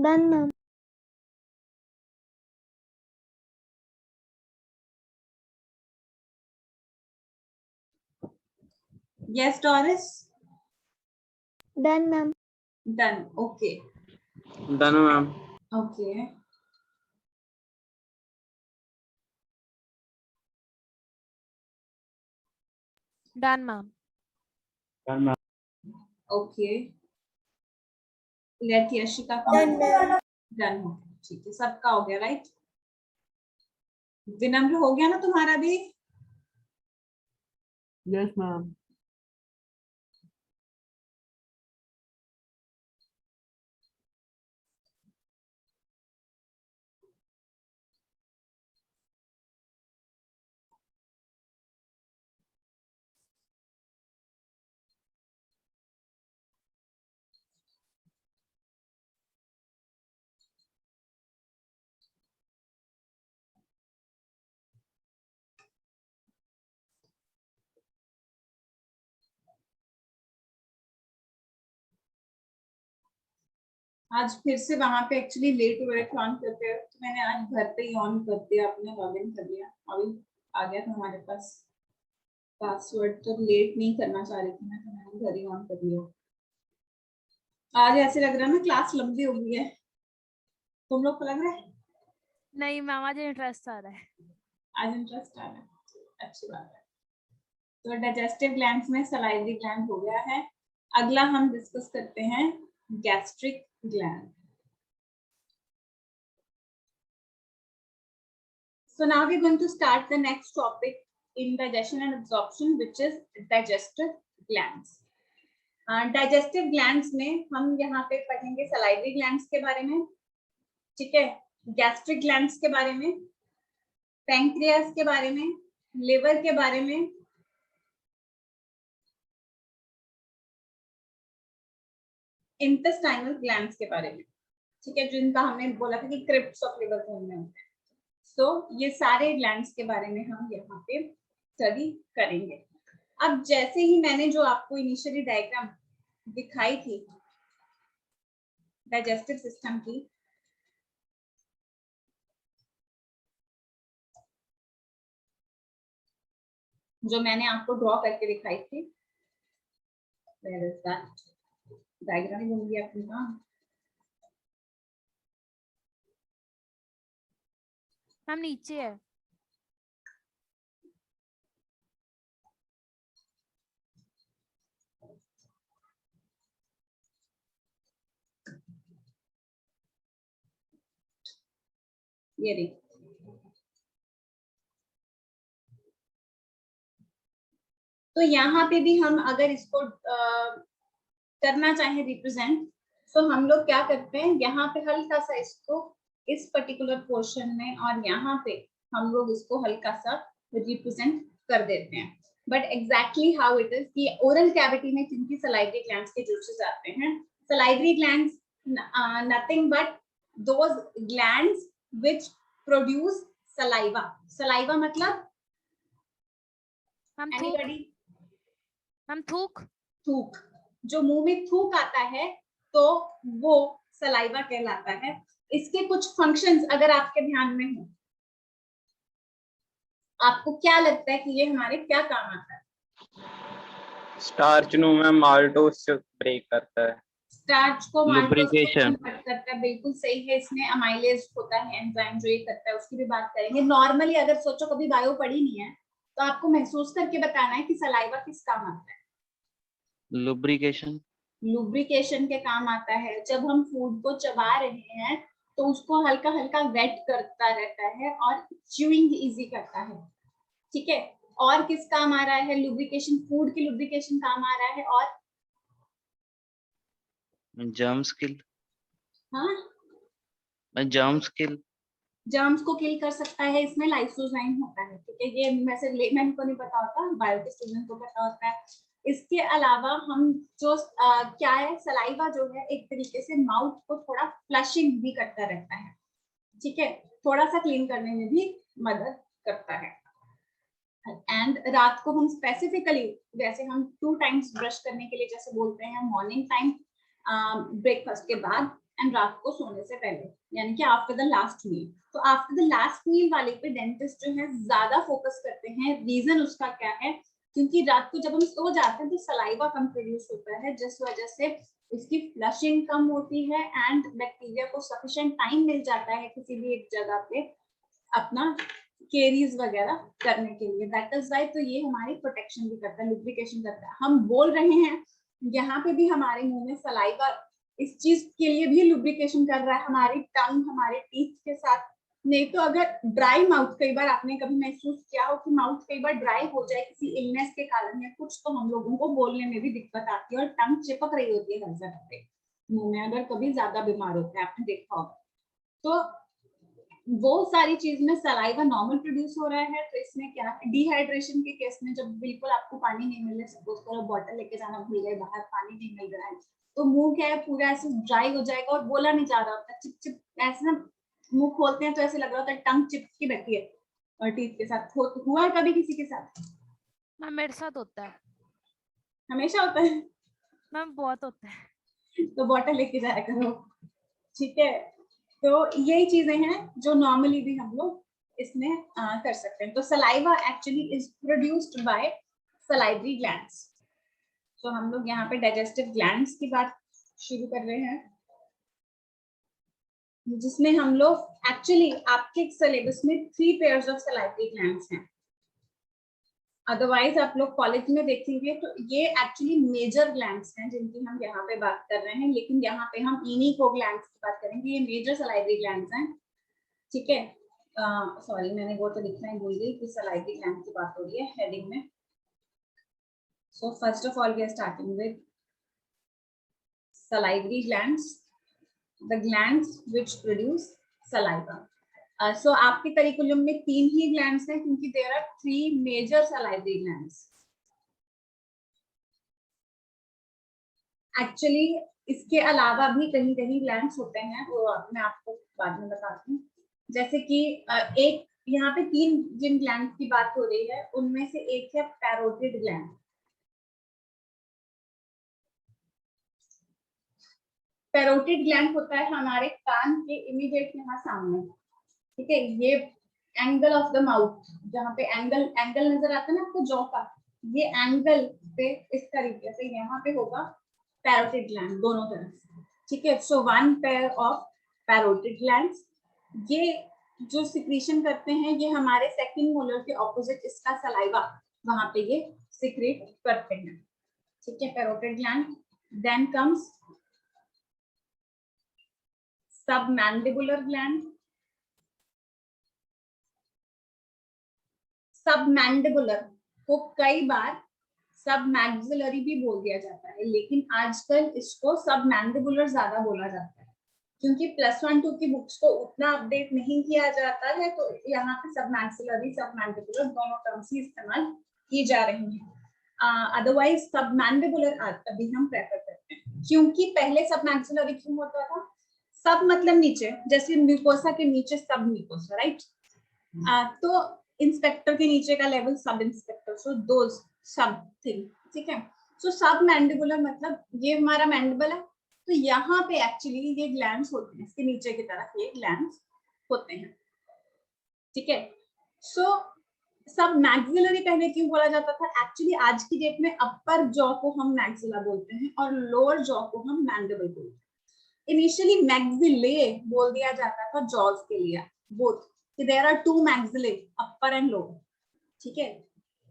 Done, ma'am. Yes, Doris. Done, ma'am. Done. Okay. Done, ma'am. Okay. Done, ma'am. Done, ma'am. Okay. Let Yashika Done, ma'am. Done हो गया, ठीक है, सबका हो गया, राइट। विनम्र हो गया ना तुम्हारा भी? Yes, ma'am. आज फिर से वहां पे एक्चुअली लेट हो रहे थे ऑन करते हैं, तो मैंने आज घर पे ही ऑन कर दिया, अपने लॉगिन कर लिया, अभी आ गया था हमारे पास पासवर्ड, तो लेट नहीं करना चाह रही थी मैं, तो मैंने घर ही ऑन कर लिया। आज ऐसे लग रहा है ना क्लास लंबी हो गई है, तुम लोग को लग रहा है? नहीं मैम, आज इंटरेस्ट आ रहा है। आज इंटरेस्ट आ रहा है, अच्छी बात है। तो डाइजेस्टिव ग्लैंड्स में सलाइवरी ग्लैंड हो गया है। अगला हम डिस्कस करते हैं gastric gland. So now we're going to start the next topic in digestion and absorption, which is digestive glands. Digestive glands में हम यहाँ पे पढ़ेंगे salivary glands के बारे में, ठीक है, gastric glands के बारे में, pancreas के बारे में, liver के बारे में, intestinal glands के बारे में, ठीक है, जिनका हमने बोला था कि crypts of liver को हमने होते हैं। तो ये सारे ग्लैंड्स के बारे में हम यहाँ पे स्टडी करेंगे। अब जैसे ही मैंने जो आपको इनिशियली डायग्राम दिखाई थी डाइजेस्टिव सिस्टम की, जो मैंने आपको ड्रॉ करके दिखाई थी, where is that? डायग्राम ही भूल गया अपना। हम नीचे है। ये रही। तो यहाँ पे भी हम अगर इसको करना चाहे रिप्रेजेंट, तो हम लोग क्या करते हैं, यहाँ पे हल्का सा इसको इस पर्टिकुलर पोर्शन में और यहाँ पे हम लोग इसको हल्का सा रिप्रेजेंट कर देते हैं। But exactly how it is कि ओरल कैविटी में जिनकी सलाइवरी ग्लैंड्स के जूसेस आते हैं, salivary glands nothing but those glands which produce saliva. Saliva मतलब हम एनीबॉडी? हम थूक थूक, जो मुंह में थूक आता है तो वो सलाइवा कहलाता है। इसके कुछ फंक्शंस अगर आपके ध्यान में हो, आपको क्या लगता है कि ये हमारे क्या काम आता है? स्टार्च नु मैं माल्टोस से ब्रेक करता है। स्टार्च को Lubrication. कट करता है, बिल्कुल सही है। इसमें अमाइलेज होता है एंजाइम जो ये करता है, उसकी भी बात करेंगे। नॉर्मली अगर सोचो कभी बायो पढ़ी नहीं है तो आपको महसूस करके बताना है कि सलाइवा किस काम आता है। लुब्रिकेशन। लुब्रिकेशन के काम आता है। जब हम फूड को चबा रहे हैं तो उसको हल्का हल्का वेट करता रहता है और च्यूइंग इजी करता है, ठीक है। और किस काम आ रहा है लुब्रिकेशन? फूड की लुब्रिकेशन काम आ रहा है। और जर्म्स किल। हाँ, जर्म्स किल। जर्म्स को किल कर सकता है। इसमें लाइसोजाइम होता है, ठीक है। ये वैसे लेमैन को नहीं पता होता, बायो के स्टूडेंट को पता होता है। इसके अलावा हम जो क्या है, सलाइवा जो है एक तरीके से माउथ को थोड़ा फ्लशिंग भी करता रहता है, ठीक है, थोड़ा सा क्लीन करने में भी मदद करता है। एंड रात को हम स्पेसिफिकली, जैसे हम 2 टाइम्स ब्रश करने के लिए जैसे बोलते हैं, मॉर्निंग टाइम ब्रेकफास्ट के बाद एंड रात को सोने से पहले, यानी कि आफ्टर द लास्ट मील। तो आफ्टर द लास्ट मील वाले पे डेंटिस्ट जो है ज्यादा फोकस करते हैं। रीजन उसका क्या है, क्योंकि रात को जब हम सो जाते हैं तो सलाइवा कम प्रोड्यूस होता है, जिस वजह से इसकी फ्लशिंग कम होती है एंड बैक्टीरिया को सफिशिएंट टाइम मिल जाता है किसी भी एक जगह पे अपना केरीज वगैरह करने के लिए। दैट इज वाई तो ये हमारी प्रोटेक्शन भी करता है, लुब्रिकेशन करता है। हम बोल रहे हैं यहाँ पे भी हमारे मुंह में सलाइवा इस चीज के लिए भी लुब्रिकेशन कर रहा है, हमारी टंग हमारे टीथ के साथ। नहीं तो अगर ड्राई माउथ, कई बार आपने कभी महसूस किया हो कि माउथ कई बार ड्राई हो जाए किसी इलनेस के कारण या कुछ, तो हम लोगों को बोलने में भी दिक्कत आती है और टंग चिपक रही होती है हर जगह पे मुंह में, अगर कभी ज्यादा बीमार होते हैं, आपने देखा होगा। तो वो सारी चीज में सलाइवा नॉर्मल प्रोड्यूस हो रहा है। तो इसमें क्या है, डिहाइड्रेशन के केस में जब बिल्कुल आपको पानी नहीं मिल रहा, सपोज करो बॉटल लेके जाना भूल गए, बाहर पानी नहीं मिल रहा है, तो मुंह क्या है पूरा ऐसे ड्राई हो जाएगा और बोला नहीं जा रहा होता, चिप चिप ऐसे ना मुंह खोलते हैं तो ऐसे लग रहा होता है टंग चिपकी बैठी है और टीथ के साथ। हुआ है कभी किसी के साथ? मैम मेरे साथ होता है, हमेशा होता है? मैम बहुत होता है। तो बॉटल लेके जाया करो, ठीक है। तो यही चीजें हैं जो नॉर्मली भी हम लोग इसमें कर सकते हैं। तो saliva actually is produced by salivary glands. तो हम लोग यहाँ पे डाइजेस्टिव ग्लैंड्स की बात शुरू कर रहे हैं, जिसमें हम लोग एक्चुअली आपके सिलेबस में 3 पेयर्स ऑफ सलाइवरी ग्लैंड्स हैं। अदरवाइज आप लोग कॉलेज में देखेंगे तो ये एक्चुअली मेजर ग्लैंड्स हैं जिनकी हम यहाँ पे बात कर रहे हैं, लेकिन यहाँ पे हम इनिको ग्लैंड्स की बात करेंगे। ये मेजर सलाइवरी ग्लैंड्स हैं, ठीक है। सॉरी मैंने वो तो लिखना ही भूल गई कि सलाइवरी ग्लैंड की बात हो रही है हेडिंग में। So first of all we are starting with salivary glands, the glands which produce saliva. So आपके करिकुलम में 3 ही ग्लैंड्स हैं क्योंकि there are 3 major salivary glands. Actually इसके अलावा भी कहीं कहीं ग्लैंड्स होते हैं, वो मैं आपको बाद में बताती हूँ। जैसे कि एक यहाँ पे 3 जिन ग्लैंड्स की बात हो रही है उनमें से एक है पैरोटिड ग्लैंड। पैरोटिड ग्लैंड होता है हमारे कान के इमीडिएट यहाँ सामने, ठीक है। ये एंगल ऑफ द माउथ, जहाँ पे एंगल नजर आता है ना आपको जॉ का, ये एंगल पे इस तरीके से यहाँ पे होगा पैरोटिड ग्लैंड दोनों तरफ, ठीक है। सो 1 पेयर ऑफ पैरोटिड ग्लैंड्स, ये जो सिक्रीशन करते हैं ये हमारे सेकंड मोलर के ऑपोजिट इसका सलाइवा वहां पे ये सिक्रेट करते हैं, ठीक है, parotid gland. Then comes submandibular gland. Submandibular को कई बार सब मैक्सिलरी भी बोल दिया जाता है, लेकिन आजकल इसको सबमैंडिबुलर ज्यादा बोला जाता है क्योंकि +1-2 की बुक्स को उतना अपडेट नहीं किया जाता है, तो यहाँ पे सब मैक्सिलरी सब मैंडिबुलर दोनों टर्म्स ही इस्तेमाल की जा रही हैं। अदरवाइज सब मैंडिबुलर अभी हम प्रेफर करते हैं, क्योंकि पहले सब मैक्सिलरी क्यों होता था? सब मतलब नीचे, जैसे म्यूकोसा के नीचे सब म्यूकोसा, राइट। तो इंस्पेक्टर के नीचे का level sub inspector, so those something, ठीक है। सो सब मैंडिबुलर मतलब ये हमारा मैंडिबल है, तो यहाँ पे एक्चुअली ये ग्लैंड्स होते हैं, इसके नीचे की तरफ ये ग्लैंड्स होते हैं, ठीक है। सो सब मैक्सिलरी पहले क्यों बोला जाता था? एक्चुअली आज की डेट में अपर जॉ को हम मैक्सिला बोलते हैं और लोअर जॉ को हम मैंडिबल बोलते हैं। इनिशियली मैक्सिले बोल दिया जाता था जॉज के लिए, both there are 2 maxillae upper and lower, ठीक है।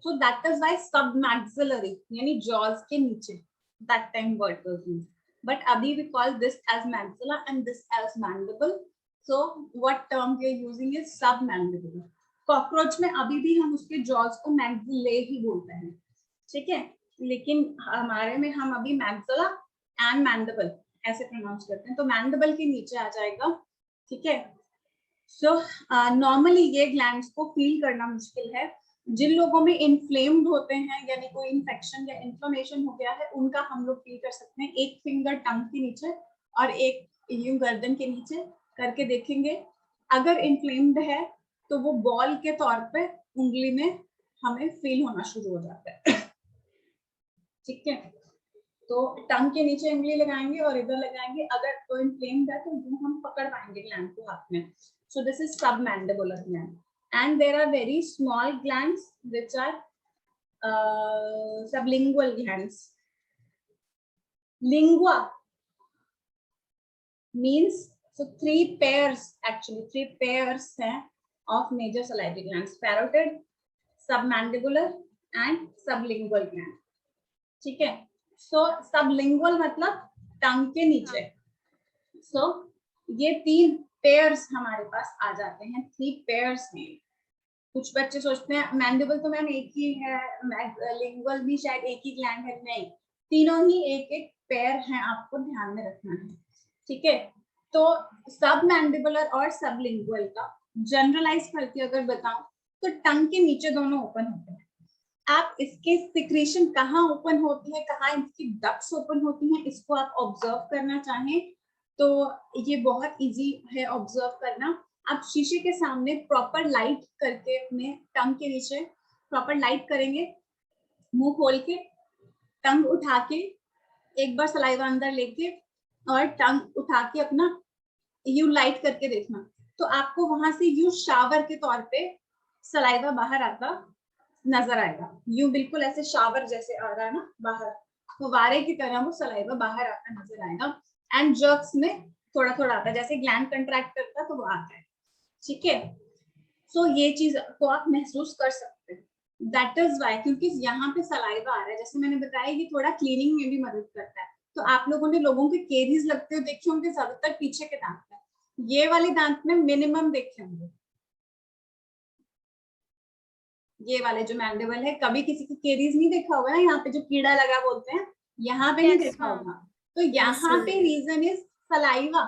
So that is why sub maxillary यानी जॉज के नीचे that time word was used, but अभी we call this as maxilla and this as mandible. So what term we are using is sub mandible. Cockroach में अभी भी हम उसके jaws को मैक्सिले ही बोलते हैं, ठीक है, लेकिन हमारे में हम अभी मैक्सिला एंड मैंडिबल ऐसे प्रोनाउंस करते हैं, तो मैंडिबल के नीचे आ जाएगा, ठीक है। सो नॉर्मली ये ग्लैंड्स को फील करना मुश्किल है। जिन लोगों में इन्फ्लेम्ड होते हैं यानी कोई इन्फेक्शन या इन्फ्लेमेशन हो गया है उनका हम लोग फील कर सकते हैं। एक फिंगर टंग के नीचे और एक यूं गर्दन के नीचे करके देखेंगे, अगर इन्फ्लेम्ड है तो वो बॉल के तौर पे उंगली में हमें फील होना शुरू हो जाता है, ठीक है। तो टंग के नीचे उंगली लगाएंगे और इधर लगाएंगे, अगर तो इन्फ्लेम्ड है तो हम पकड़ पाएंगे ग्लैंड को हाथ में. So this is submandibular gland. And there are very small glands which are sublingual glands. Lingua means, so three pairs हैं of major salivary glands: parotid, submandibular and sublingual gland. ठीक है. So sublingual मतलब टंग के नीचे. So ये 3 pairs हमारे पास आ जाते हैं. 3 pairs हैं. कुछ बच्चे सोचते हैं मैंडिबल तो मैम एक ही है, लिंगुअल भी शायद एक ही ग्लैंड है. नहीं, तीनों ही एक एक पेयर हैं, आपको ध्यान में रखना है. ठीक है. तो सब मैंडिबुलर और सब लिंगुअल का जनरलाइज करके अगर बताऊं तो टंग के नीचे दोनों ओपन होते हैं. आप इसके सिक्रीशन कहाँ ओपन होती है, कहाँ इसकी डक्ट्स ओपन होती हैं, इसको आप ऑब्जर्व करना चाहें तो ये बहुत इजी है ऑब्जर्व करना. आप शीशे के सामने प्रॉपर लाइट करके अपने टंग के नीचे प्रॉपर लाइट करेंगे, मुंह खोल के टंग उठा के एक बार सलाइवा अंदर लेके और टंग उठा के अपना यू लाइट करके देखना. तो आपको वहां से यू शावर के तौर पे सलाइवा बाहर आता नजर आएगा. यू बिल्कुल ऐसे शावर जैसे आ रहा है ना बाहर, फुवारे की तरह वो सलाइवा बाहर आता नजर आएगा. एंड जर्क्स में थोड़ा थोड़ा आता है, जैसे ग्लैंड कंट्रैक्ट करता है तो वो आता है. ठीक है. सो ये चीज को आप महसूस कर सकते हैं. दैट इज वाई, क्योंकि यहाँ पे सलाइवा आ रहा है. जैसे मैंने बताया ये थोड़ा क्लीनिंग में भी मदद करता है. तो आप लोगों ने लोगों के केरीज लगते हुए देखे होंगे ज्यादातर पीछे के दांत में. ये वाले दांत में मिनिमम देखे होंगे. ये वाले जो मैंडिबल है, कभी किसी की केरीज नहीं देखा होगा ना, यहाँ पे जो कीड़ा लगा बोलते हैं, यहाँ पे नहीं देखा होगा. तो यहाँ पे रीजन इज सलाइवा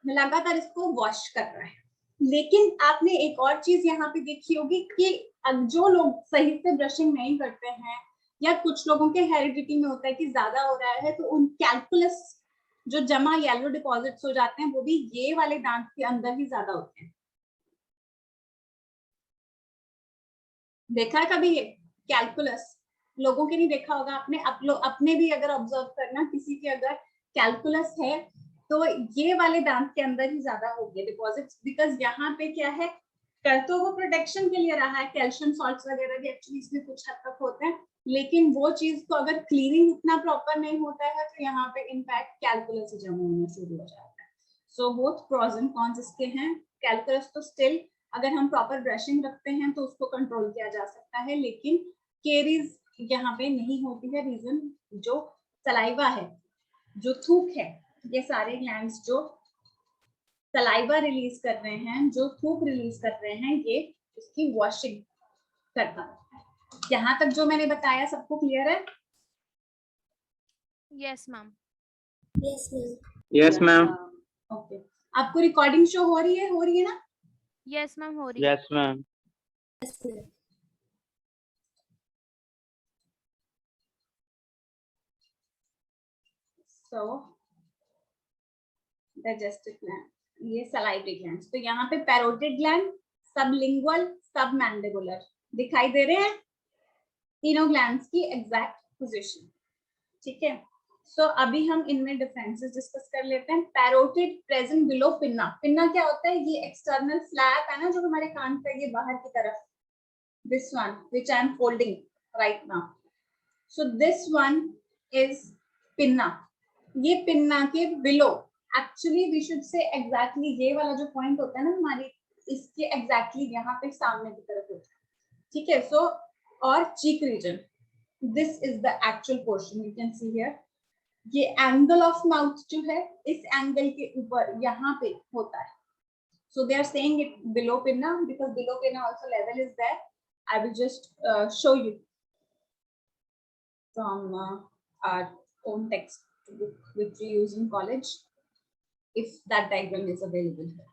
लगातार इसको वॉश कर रहा है. लेकिन आपने एक और चीज यहाँ पे देखी होगी कि जो लोग सही से ब्रशिंग नहीं करते हैं या कुछ लोगों के हेरिडिटी में होता है कि ज्यादा हो रहा है, तो उन कैलकुलस जो जमा येलो डिपॉजिट्स हो जाते हैं वो भी ये वाले दांत के अंदर ही ज्यादा होते हैं. देखा है कभी ये कैलकुलस? लोगों के नहीं देखा होगा आपने. अपने भी अगर ऑब्जर्व करना, किसी के अगर कैलकुलस है तो ये वाले दांत के अंदर ही ज्यादा होंगे डिपॉजिट्स. बिकॉज यहाँ पे क्या है, कर तो वो प्रोटेक्शन के लिए रहा है, कैल्शियम सॉल्ट्स वगैरह भी एक्चुअली इसमें कुछ हद तक होते हैं, लेकिन वो चीज को अगर क्लीनिंग उतना प्रॉपर नहीं होता है तो यहाँ पे इनफैक्ट कैलकुलस जमा होना शुरू हो जाता है. So both pros and cons इसके हैं. कैलकुलस तो स्टिल अगर हम प्रॉपर ब्रशिंग रखते हैं तो उसको कंट्रोल किया जा सकता है, लेकिन केरीज यहाँ पे नहीं होती है. रीजन जो सलाइवा है, जो थूक है, ये सारे ग्लैंड्स जो सलाइवा रिलीज कर रहे हैं, जो थूक रिलीज कर रहे हैं, ये इसकी वॉशिंग करता है. यहाँ तक जो मैंने बताया सबको क्लियर है? Yes ma'am. Yes ma'am. Okay. आपको रिकॉर्डिंग शो हो रही है ना? यस मैम हो रही है. Yes ma'am. So digestive gland, ये सलाइवरी ग्लैंड्स. तो यहाँ पे पैरोटिड ग्लैंड, सबलिंगुअल, सबमैंडिबुलर दिखाई दे रहे हैं तीनों ग्लैंड्स की एग्जैक्ट पोजीशन. ठीक है. सो अभी हम इनमें डिफरेंसेस डिस्कस कर लेते हैं. Parotid present below pinna. Pinna क्या होता है? ये एक्सटर्नल फ्लैप है ना जो हमारे कान पे, ये बाहर की तरफ, this one which I am folding right now. So this one is pinna. ये पिन्ना के below, actually we should say exactly ये वाला जो पॉइंट होता है ना हमारी, इसके एग्जैक्टली यहाँ पे सामने की तरफ होता है. ठीक है. सो और cheek region, this is the actual portion you can see here. ये एंगल ऑफ माउथ जो है, इस एंगल के ऊपर यहाँ पे होता है. So they are saying it below pinna because below pinna also level is there. I will just show you from our own textbook which we use in college, if that diagram is available here.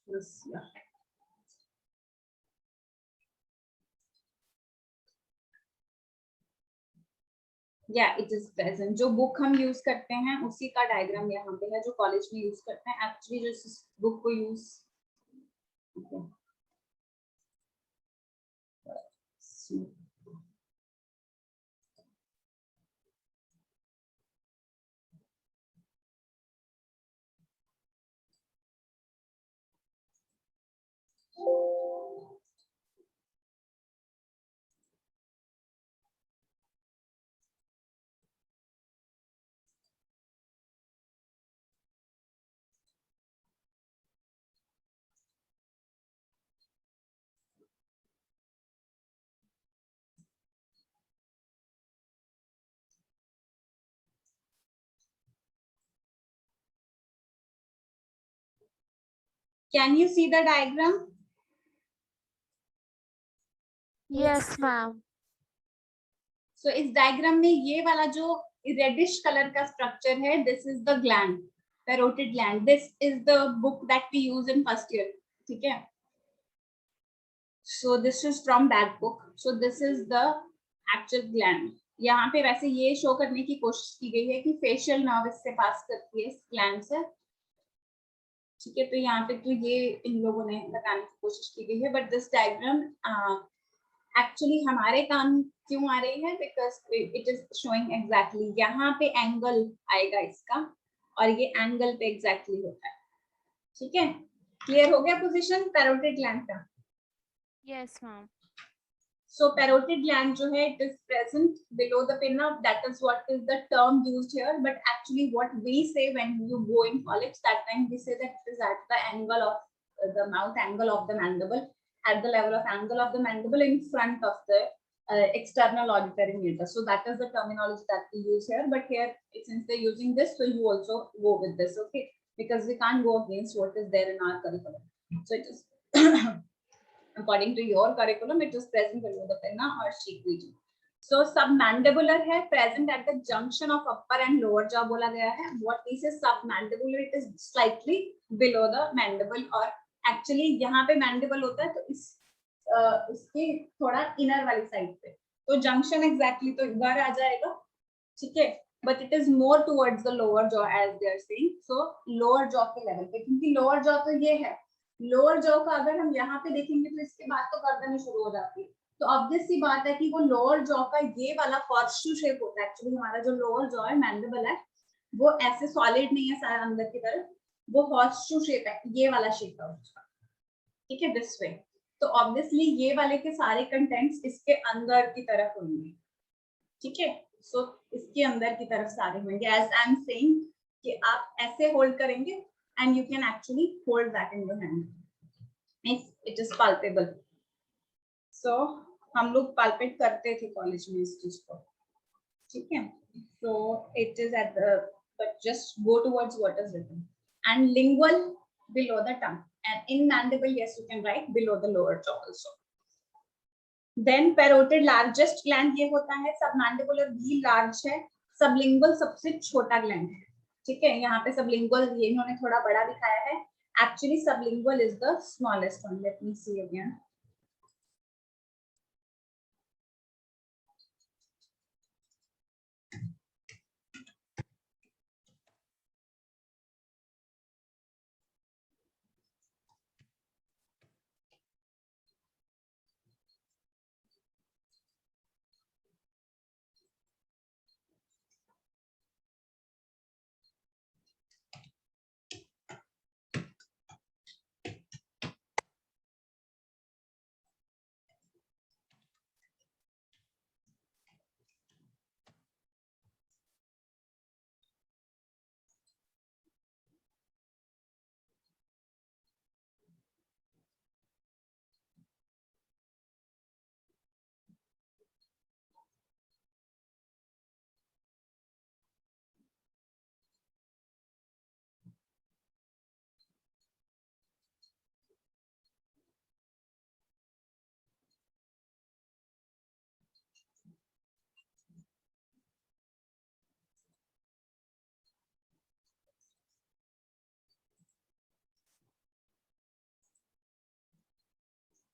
Yes, yeah. या it is present. जो book हम use करते हैं उसी का diagram यहाँ पे है, जो कॉलेज में यूज करते हैं एक्चुअली, जो बुक को use Can you see the diagram? Yes, ma'am. So इस डायग्राम में ये वाला जो रेडिश कलर का स्ट्रक्चर है, this is the gland, parotid gland. This is the book that we use in first year, ठीक है। So this is from that book. So this is the actual gland. यहाँ पे वैसे ये show करने की कोशिश की गई है कि फेशियल नर्व इससे पास करती है इस ग्लैंड से, ठीक है। तो यहाँ पे तो ये इन लोगों ने बताने की कोशिश की गई है, बट दिस डायग्राम एक्चुअली हमारे काम क्यों आ रही है, because it is showing exactly यहाँ पे एंगल आएगा इसका, और ये एंगल पे एग्जैक्टली होता है, ठीक है। क्लियर हो गया पोजीशन पैरोटिड ग्लैंड का? Yes, ma'am. So parotid gland जो है, it is present below the pinna. That is what is the term used here. But actually, what we say when you go in college, that time we say that it is at the angle of the mouth, angle of the mandible, at the level of angle of the mandible in front of the external auditory meter. So that is the terminology that we use here. But here, since they're using this, so you also go with this, okay? Because we can't go against what is there in our curriculum. So it is. According to your curriculum, it is present below the pinna or cheek region. So submandibular है, present at the junction of upper and lower jaw बोला गया है. What we say submandibular, it is slightly below the mandible, और actually यहाँ पे mandible होता है तो इसके थोड़ा inner वाली side पे, तो junction exactly तो इधर आ जाएगा, ठीक है। But it is more towards the lower jaw as they are saying. So lower jaw के level पे, क्योंकि lower jaw तो ये है, लोअर जॉ का अगर हम यहाँ पे देखेंगे तो इसके बाद तो गर्दन शुरू हो जाती है, तो ऑब्वियस सी बात है कि वो लोअर जॉ का ये वाला हॉर्सशू शेप होता है। एक्चुअली हमारा जो लोअर जॉ है, मैंडिबल है, वो ऐसे सॉलिड नहीं है सारा अंदर की तरफ, वो हॉर्सशू शेप है, ये वाला शेप है उसका, ठीक है, दिस वे। तो ऑब्वियसली ये वाले के सारे कंटेंट्स इसके अंदर की तरफ होंगे, ठीक है। सो इसके अंदर की तरफ सारे होंगे, एज आई एम सेइंग कि आप ऐसे होल्ड करेंगे and you can actually hold that in your hand. It is palpable. So हम लोग palpate करते थे कॉलेज में इस चीज को, ठीक है। So it is at the, but just go towards what is written. And lingual below the tongue, and in mandible, yes, you can write below the lower jaw also. Then parotid largest gland ये होता है, submandibular भी large है, sublingual सबसे छोटा gland है, ठीक है। यहाँ पे सबलिंगुअल ये इन्होंने थोड़ा बड़ा दिखाया है, actually sublingual is the smallest one. Let me see again.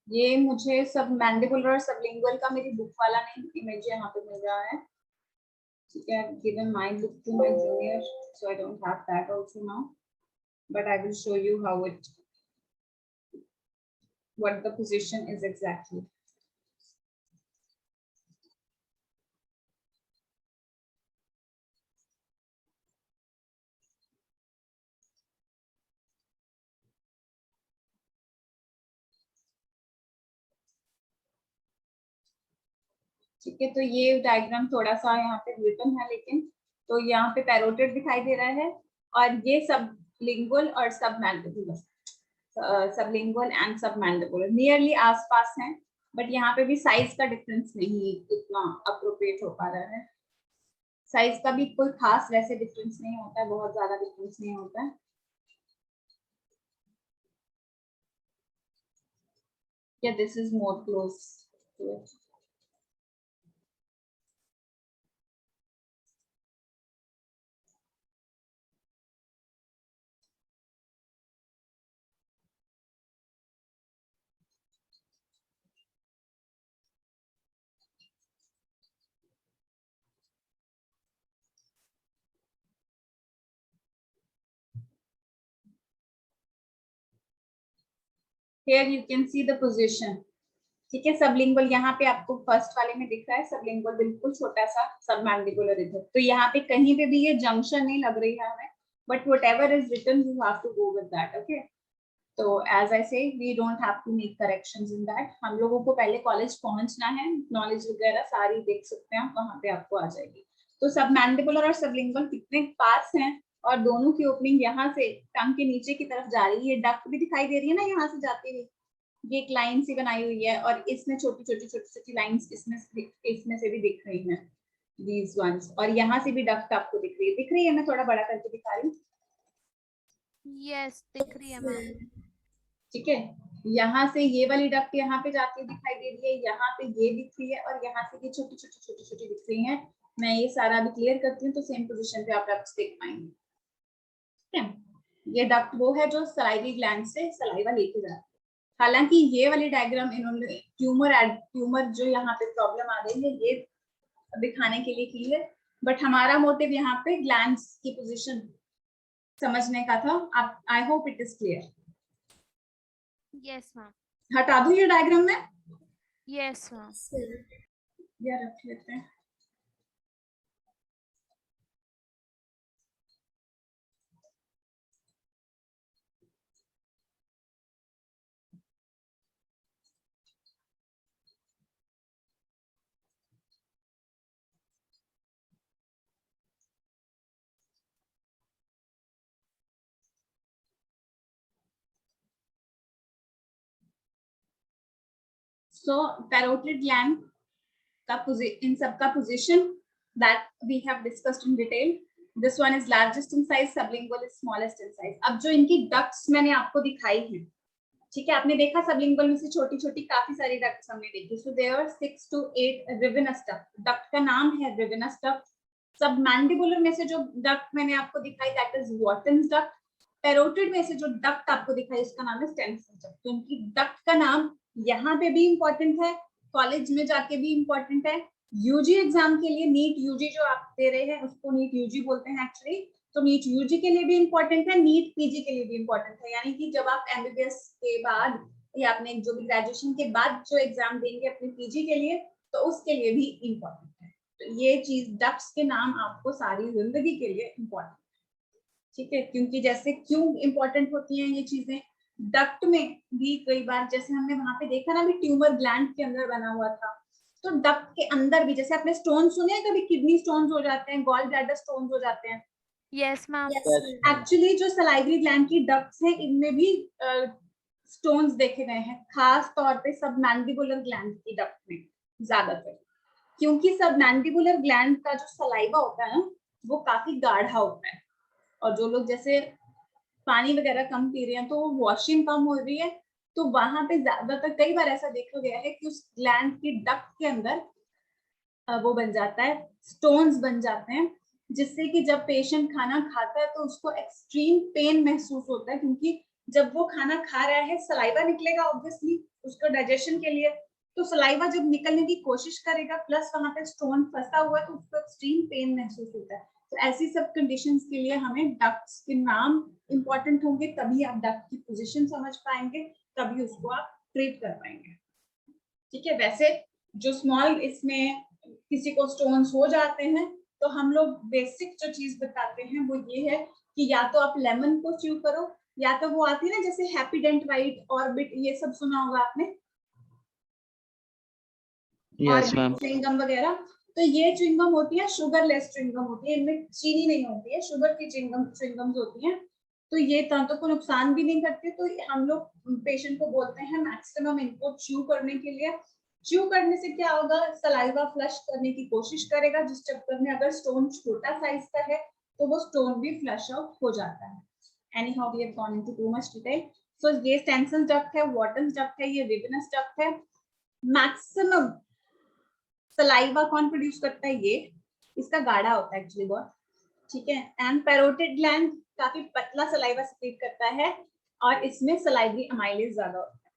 ये मुझे सब मैंडिबुलर और सबलिंगुअल का मेरी बुक वाला नहीं इमेज यहाँ पे मिल रहा है, ठीक है, I've given my book to my junior, so I don't have that also now, but I will show you how it, what the position is exactly. ठीक है, तो ये डायग्राम थोड़ा सा यहाँ पे रिटन है, लेकिन तो यहाँ पे पैरोटिड दिखाई दे रहा है, और ये सब लिंगुअल और सब मैंडिबुलर, सबलिंगुअल एंड सब मैंडिबुलर नियरली आसपास हैं, बट यहाँ पे भी साइज का डिफरेंस नहीं इतना अप्रोप्रिएट हो पा रहा है। साइज का भी कोई खास वैसे डिफरेंस नहीं होता है, बहुत ज्यादा डिफरेंस नहीं होता है। Yeah, this is more close to it. Here you can see the position. ठीक है, सबलिंगुअल यहाँ पे आपको फर्स्ट वाले में दिख रहा है, सबलिंगुअल बिल्कुल छोटा सा, सब मैंडिबुलर इधर। तो यहाँ पे कहीं पे भी ये जंक्शन नहीं लग रही है हमें, but whatever is written you have to go with that. Okay, तो as I say we don't have to make corrections in that. हम लोगों को पहले कॉलेज पहुंचना है, नॉलेज वगैरह सारी देख सकते हैं, वहां पे आपको आ जाएगी। तो सब मैंडिबुलर और सबलिंगुअल कितने पास हैं, और दोनों की ओपनिंग यहाँ से टंग के नीचे की तरफ जा रही है। डक्ट भी दिखाई दे रही है ना यहाँ से जाती हुई, ये एक लाइन सी बनाई हुई है, और इसमें छोटी छोटी लाइंस इसमें से भी दिख रही हैं, these ones, और यहाँ से भी डक्ट आपको दिख रही है। मैं थोड़ा बड़ा करके दिखा रही हूँ। यस, दिख रही है मैम। ठीक है, यहाँ से ये वाली डक्ट यहाँ पे जाती दिखाई दे रही है, यहाँ पे ये दिख रही है, और यहाँ से ये छोटी छोटी दिख रही है। मैं ये सारा अभी क्लियर करती हूँ, तो सेम पोजीशन पे आप डक्ट्स देख पाएंगे। ठीक है, ये डक्ट वो है जो सलाइवरी ग्लैंड से सलाइवा लेके जाता है। हालांकि ये वाली डायग्राम इन्होंने ट्यूमर जो यहाँ पे प्रॉब्लम आ गई है ये दिखाने के लिए की है, बट हमारा मोटिव यहाँ पे ग्लैंड्स की पोजीशन समझने का था। आप, I hope it is clear. Yes ma'am. हटा दूं ये डायग्राम में? Yes ma'am. ये रख लेते हैं। So parotid gland का इन सबका position that we have discussed in detail. This one is largest in size, sublingual is smallest in size. अब जो इनकी ducts मैंने आपको दिखाई है, ठीक है, आपने देखा सबलिंगुअल में से छोटी छोटी काफी सारी डक्ट्स हमने देखी। So there are 6 to 8 Rivinus duct. Duct का नाम है रिवेनस डक्ट। सब मैंडिबुलर में से जो डक्ट मैंने आपको दिखाई दैट इज वॉटन्स डक्ट। पैरोटिड में से जो डक्ट आपको दिखाई उसका नाम है स्टेनसिस डक्ट। तो इनकी डक्ट का नाम यहाँ पे भी इंपॉर्टेंट है, कॉलेज में जाके भी इंपॉर्टेंट है, यूजी एग्जाम के लिए नीट यूजी जो आप दे रहे हैं उसको नीट यूजी बोलते हैं एक्चुअली, तो नीट यूजी के लिए भी इंपॉर्टेंट है, नीट पीजी के लिए भी इंपॉर्टेंट है। यानी कि जब आप एमबीबीएस के बाद या अपने जो भी ग्रेजुएशन के बाद जो एग्जाम देंगे अपने पीजी के लिए, तो उसके लिए भी इंपॉर्टेंट है। तो ये चीज डक्ट्स के नाम आपको सारी जिंदगी के लिए इंपॉर्टेंट है, ठीक है, क्योंकि जैसे क्यों इंपॉर्टेंट होती हैं ये चीजें, डक्ट में भी कई बार जैसे हमने वहां पे देखा ना, भी ट्यूमर ग्लैंड के अंदर बना हुआ था, तो डक्ट के अंदर भी जैसे आपने स्टोन सुने हैं, कभी किडनी स्टोन्स हो जाते हैं, गॉल ब्लैडर स्टोन्स हो जाते हैं। Yes ma'am. एक्चुअली जो सलाइवरी ग्लैंड की डक्ट्स हैं इनमें भी स्टोन्स देखे गए हैं, खास तौर पे सब मैंडिबुलर ग्लैंड की डक्ट में ज्यादातर, क्योंकि सब मैंडिबुलर ग्लैंड का जो सलाइवा होता है ना वो काफी गाढ़ा होता है, और जो लोग जैसे पानी वगैरह कम पी रहे हैं तो वॉशिंग कम हो रही है, तो वहां पे ज्यादातर कई बार ऐसा देखा गया है कि उस ग्लैंड की डक्ट के अंदर वो बन जाता है, स्टोन्स बन जाते हैं, जिससे कि जब पेशेंट खाना खाता है तो उसको एक्सट्रीम पेन महसूस होता है, क्योंकि जब वो खाना खा रहा है सलाइवा निकलेगा ऑब्वियसली उसका डाइजेशन के लिए, तो सलाइवा जब निकलने की कोशिश करेगा प्लस वहां पे स्टोन फंसा हुआ है तो उसको एक्सट्रीम पेन महसूस होता है। तो ऐसी सब कंडीशंस के लिए हमें डक्ट्स के नाम इंपॉर्टेंट होंगे, तभी आप डक्ट की पोजीशन समझ पाएंगे, तभी उसको आप ट्रीट कर पाएंगे। ठीक है, वैसे जो स्मॉल इसमें किसी को स्टोन्स हो जाते हैं तो हम लोग बेसिक जो चीज बताते हैं वो ये है कि या तो आप लेमन को च्यू करो, या तो वो आती है ना जैसे हैप्पीडेंट वाइट, ऑर्बिट, ये सब सुना होगा आपने, यस मैम। च्युइंगम वगैरह। तो ये च्युइंगम होती है शुगरलेस च्युइंगम होती है, इनमें चीनी नहीं होती है, शुगर की च्युइंगम्स होती हैं। तो ये दांतों को नुकसान भी नहीं करती। तो हम लोग पेशेंट को बोलते हैं मैक्सिमम इनको च्यू करने के लिए। च्यू करने से क्या होगा, सलाइवा फ्लश करने की कोशिश करेगा, जिस चक्कर में अगर स्टोन छोटा साइज का है तो वो स्टोन भी फ्लश आउट हो जाता है। Anyhow, we have gone into too much detail. So ये Stenson duct है, Wharton's duct है, ये Rivinus duct है। मैक्सिमम सलाइवा कौन प्रोड्यूस करता है, ये इसका गाढ़ा होता है एक्चुअली बहुत, ठीक है। एंड पैरोटिड ग्लैंड काफी पतला सलाइवा सेक्रेट करता है और इसमें सलाइवरी अमाइलेज ज्यादा होता है,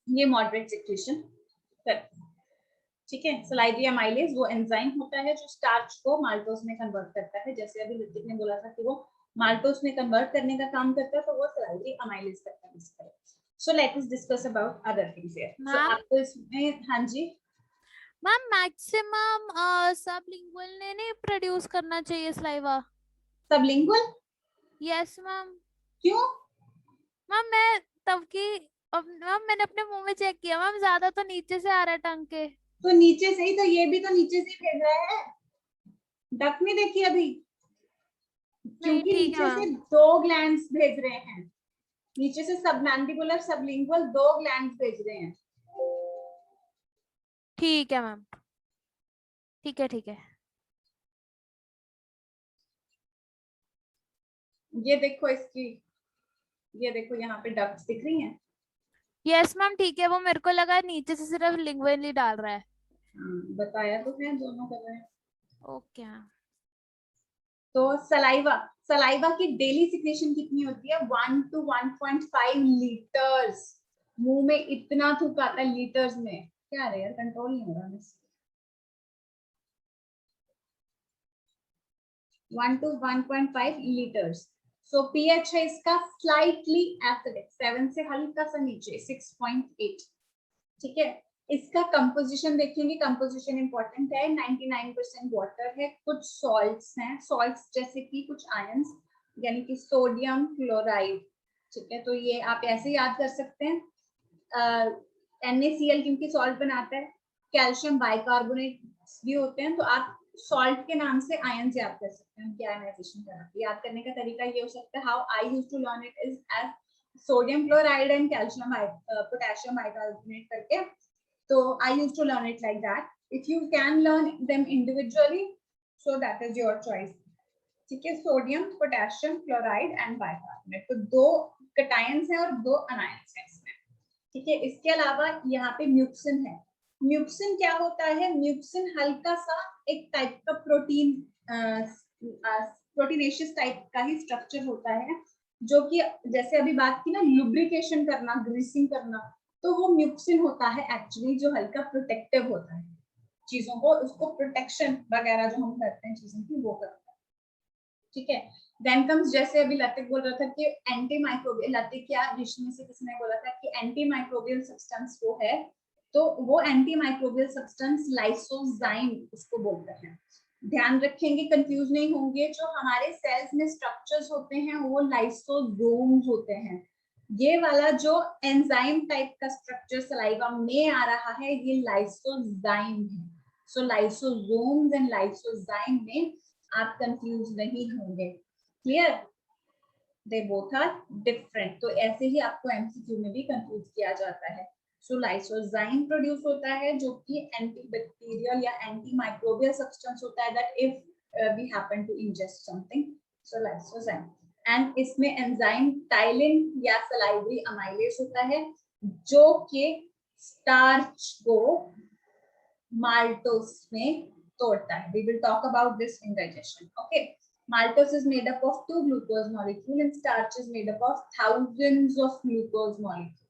ये मॉडरेट सेक्रेशन करता है, ठीक है। सलाइवरी अमाइलेज वो एंजाइम होता है जो स्टार्च को माल्टोज में कन्वर्ट करता है, जैसे अभी ऋतिक ने बोला था कि वो माल्टोज में कन्वर्ट करने का काम करता है, तो वो सलाइवरी अमाइलेज करता है इस तरह। So let us discuss about other things here. So आपको इसमें, हाँ जी मैम, मैक्सिमम सबलिंगुअल ने नहीं प्रोड्यूस करना चाहिए सलाइवा? सबलिंगुअल? Yes ma'am. क्यों मैम मैं तब की मैम मैंने अपने मुंह में चेक किया मैम, ज्यादा तो नीचे से आ रहा है टंग के। तो नीचे से ही, तो ये भी तो नीचे से ही भेज रहा है, डक नहीं देखी अभी, नहीं क्योंकि ठीक है नीचे से मैम। दो ग्लैंड्स भेज रहे हैं, नीचे से सबमैंडिबुलर सबलिंगुअल दो ग्लैंड्स भेज रहे हैं। ठीक है मैम, ठीक है ठीक है। ये देखो इसकी, ये देखो यहाँ पे डक्ट्स दिख रही हैं। यस मैम ठीक है, वो मेरे को लगा नीचे से सिर्फ लिंगुअली डाल रहा है। बताया तो है दोनों कर रहे हैं। Okay ma'am. तो सलाइवा, सलाइवा की डेली सिक्रेशन कितनी होती है, 1 to 1.5 लीटर्स। मुंह में इतना थूक आता है लीटर्स में, क्या रे यार, कंट्रोल नहीं हो रहा बस। 1 to 1.5 लीटर्स। सो पीएच है इसका स्लाइटली एसिडिक, 7 से हल्का सा नीचे 6.8, ठीक है। इसका कंपोजिशन देखेंगे, कंपोजिशन इंपॉर्टेंट है, 99% वाटर है, कुछ सॉल्ट्स हैं, सॉल्ट्स जैसे कि कुछ आयंस, यानी कि सोडियम क्लोराइड, ठीक है। तो ये आप ऐसे याद कर सकते हैं, NaCl क्योंकि सॉल्ट बनाता है, कैल्शियम बाइकार्बोनेट भी होते हैं, तो आप सॉल्ट के नाम से आयंस याद कर सकते हैं, उनकी आयनाइजेशन कराते हैं। याद करने का तरीका ये हो सकता है, how I used to learn it is as sodium chloride and calcium potassium bicarbonate करके। So I used to learn it like that. If you can learn them individually, so that is your choice. ठीक है, sodium, potassium chloride and bicarbonate, तो दो cations हैं और दो anions हैं इसमें, ठीक है। इसके अलावा यहाँ पे म्यूक्सिन है। म्यूक्सिन क्या होता है, म्यूक्सिन हल्का सा एक टाइप का प्रोटीन, प्रोटीनेशियस टाइप का ही स्ट्रक्चर होता है, जो कि जैसे अभी बात की ना लुब्रिकेशन करना, ग्रीसिंग करना, तो वो म्यूक्सिन होता है एक्चुअली, जो हल्का प्रोटेक्टिव होता है चीजों को, उसको प्रोटेक्शन वगैरह जो हम करते हैं चीजों की वो करता है, ठीक है। देन कम्स, जैसे अभी लतिक बोल रहा था कि एंटी माइक्रोबियल, लतिक या ऋषि से किसी ने बोला था कि एंटी माइक्रोबियल सब्सटेंस वो है, तो वो एंटी माइक्रोबियल सब्सटेंस लाइसोजाइम उसको बोलते हैं। ध्यान रखेंगे, कंफ्यूज नहीं होंगे, जो हमारे सेल्स में स्ट्रक्चर्स होते हैं वो लाइसोसोम्स होते हैं। ये वाला जो एंजाइम टाइप का स्ट्रक्चर सलाइवा में आ रहा है, ये लाइसोजाइम है। सो लाइसोसोम्स एंड लाइसोजाइम में आप कंफ्यूज नहीं होंगे, clear, they both are different. तो ऐसे ही आपको एमसीक्यू में भी कंफ्यूज किया जाता है। सो लाइसोजाइम प्रोड्यूस होता है जो कि एंटीबैक्टीरियल या एंटी माइक्रोबियल सब्सटेंस होता है, that if we happen to ingest something, so lysozyme. And इसमें एंजाइम टाइलिन या सलाइवरी अमाइलेज होता है, जो कि स्टार्च को माल्टोस में तोड़ता है। We will talk about this in digestion. Okay. Maltose is made up of 2 glucose molecule and starch is made up of thousands of glucose molecule.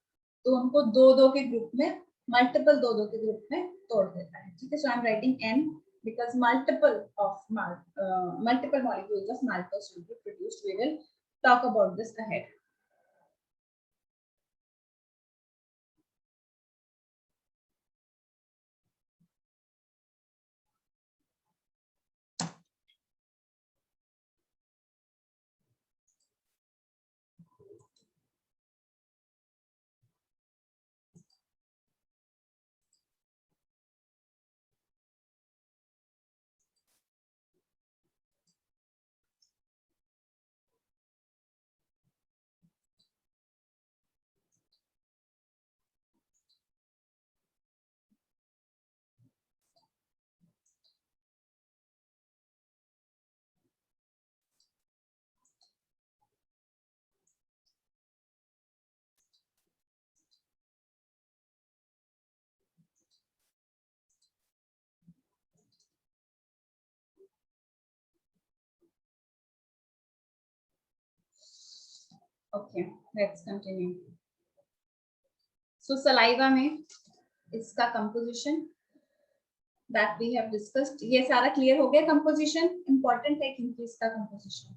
तो उनको दो दो के ग्रुप में मल्टीपल दो दो के ग्रुप में तोड़ देता है, ठीक है। So I am writing N because multiple molecules of maltose will be produced. We will talk about this ahead. Okay, let's continue. So saliva में इसका composition that we have discussed, ये सारा clear हो गया। composition important है क्योंकि इसका composition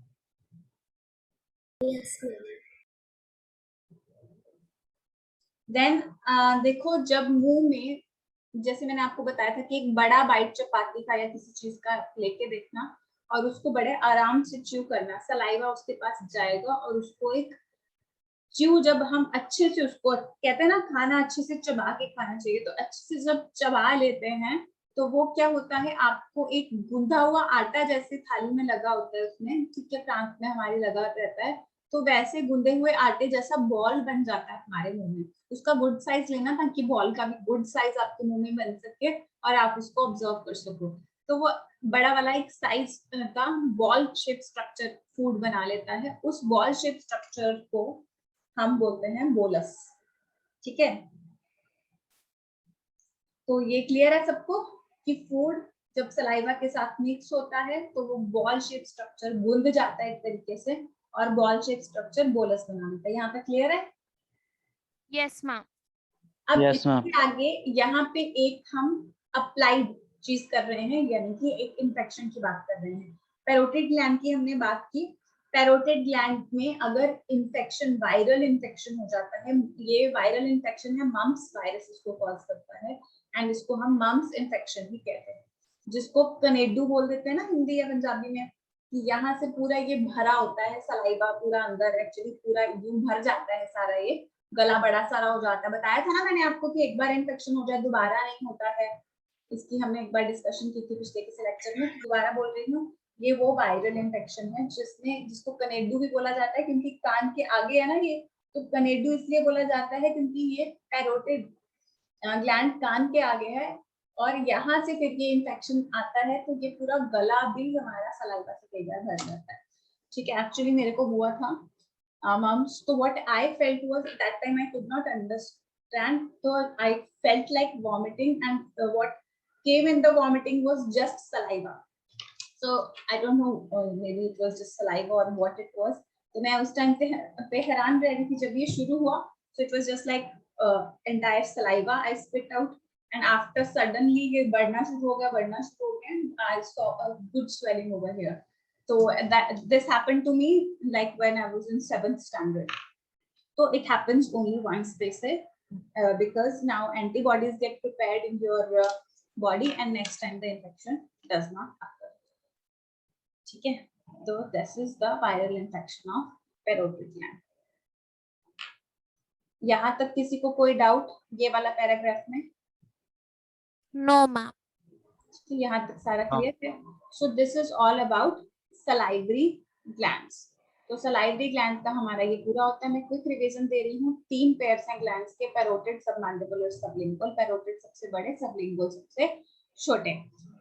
Yes, ma'am. Then देखो, जब मुंह में, जैसे मैंने आपको बताया था कि एक बड़ा बाइट चपाती का या किसी चीज का लेके देखना और उसको बड़े आराम से च्यू करना, सलाइवा उसके पास जाएगा और उसको एक च्यू, जब हम अच्छे से उसको, कहते हैं ना खाना अच्छे से चबा के खाना चाहिए, तो अच्छे से जब चबा लेते हैं तो वो क्या होता है, आपको एक गूंधा हुआ आटा जैसे थाली में लगा होता है उसमें, ठीक है, प्रांत में हमारे लगा रहता है, तो वैसे गूंदे हुए आटे जैसा बॉल बन जाता है हमारे मुंह में। उसका गुड साइज लेना ताकि बॉल का भी गुड साइज आपके मुंह में बन सके और आप उसको ऑब्जर्व कर सको। तो वो बड़ा वाला एक साइज का बॉल शेप स्ट्रक्चर फूड बना लेता है। उस बॉल शेप स्ट्रक्चर को हम बोलते हैं बोलस, ठीक है। तो ये क्लियर है सबको कि फूड जब सलाइवा के साथ मिक्स होता है तो वो बॉल शेप स्ट्रक्चर गूंद जाता है एक तरीके से और बॉल शेप स्ट्रक्चर बोलस बना लेता है। यहाँ तक क्लियर है? Yes ma'am. अब Yes, इसके ma'am. आगे यहाँ पे एक हम अप्लाइड चीज कर रहे हैं, यानी कि एक इन्फेक्शन की बात कर रहे हैं। पैरोटिड ग्लैंड की हमने बात की। पैरोटिड ग्लैंड में अगर इन्फेक्शन, वायरल इन्फेक्शन हो जाता है, ये वायरल इन्फेक्शन है, मम्प्स वायरस इसको कॉज करता है एंड इसको हम मम्प्स इन्फेक्शन भी कहते हैं, जिसको कनेडू बोल देते हैं ना हिंदी या पंजाबी में, कि यहाँ से पूरा ये भरा होता है सलाइवा, पूरा अंदर एक्चुअली पूरा यूं भर जाता है सारा, ये गला बड़ा सारा हो जाता है। बताया था ना मैंने आपको कि एक बार इन्फेक्शन हो जाए दोबारा नहीं होता है, इसकी हमने एक बार डिस्कशन की थी पिछले किसी लेक्चर में, दोबारा बोल रही हूँ। ये वो वायरल इन्फेक्शन है जिसको कनेडू भी बोला जाता है, क्योंकि कान के आगे है ना ये, तो कनेडू इसलिए बोला जाता है क्योंकि ये पैरोटिड ग्लैंड कान के आगे है और यहाँ से फिर ये इन्फेक्शन आता है तो ये पूरा गला भी हमारा सलाइवा से कई बार भर जाता है, ठीक है। एक्चुअली मेरे को हुआ था mumps, so what I felt was that time I could not understand, so I felt like vomiting and what came in the vomiting was just saliva, so I don't know, maybe it was just saliva or what it was। तो मैं उस time पे हैरान रह रही थी जब ये शुरू हुआ, so it was just like entire saliva I spit out and after suddenly ये बढ़ना शुरू हो गया and I saw a good swelling over here। So that this happened to me like when I was in 7th standard। So it happens only once, they say, because now antibodies get prepared in your body and next time the infection does not occur, ठीक है। So this is the viral infection of parotid gland। यहाँ तक किसी को कोई doubt ये वाला paragraph में? No ma'am. यहाँ तक सारा क्लियर है। So this is all about salivary glands. तो सलाइवरी ग्लैंड का हमारा ये पूरा होता है। मैं क्विक रिवीजन दे रही हूँ। 3 पेयर्स हैं ग्लैंड्स के, पैरोटिड, सबमैंडिबुलर, सबलिंगुअल। पैरोटिड सबसे बड़े, सबलिंगुअल सबसे छोटे।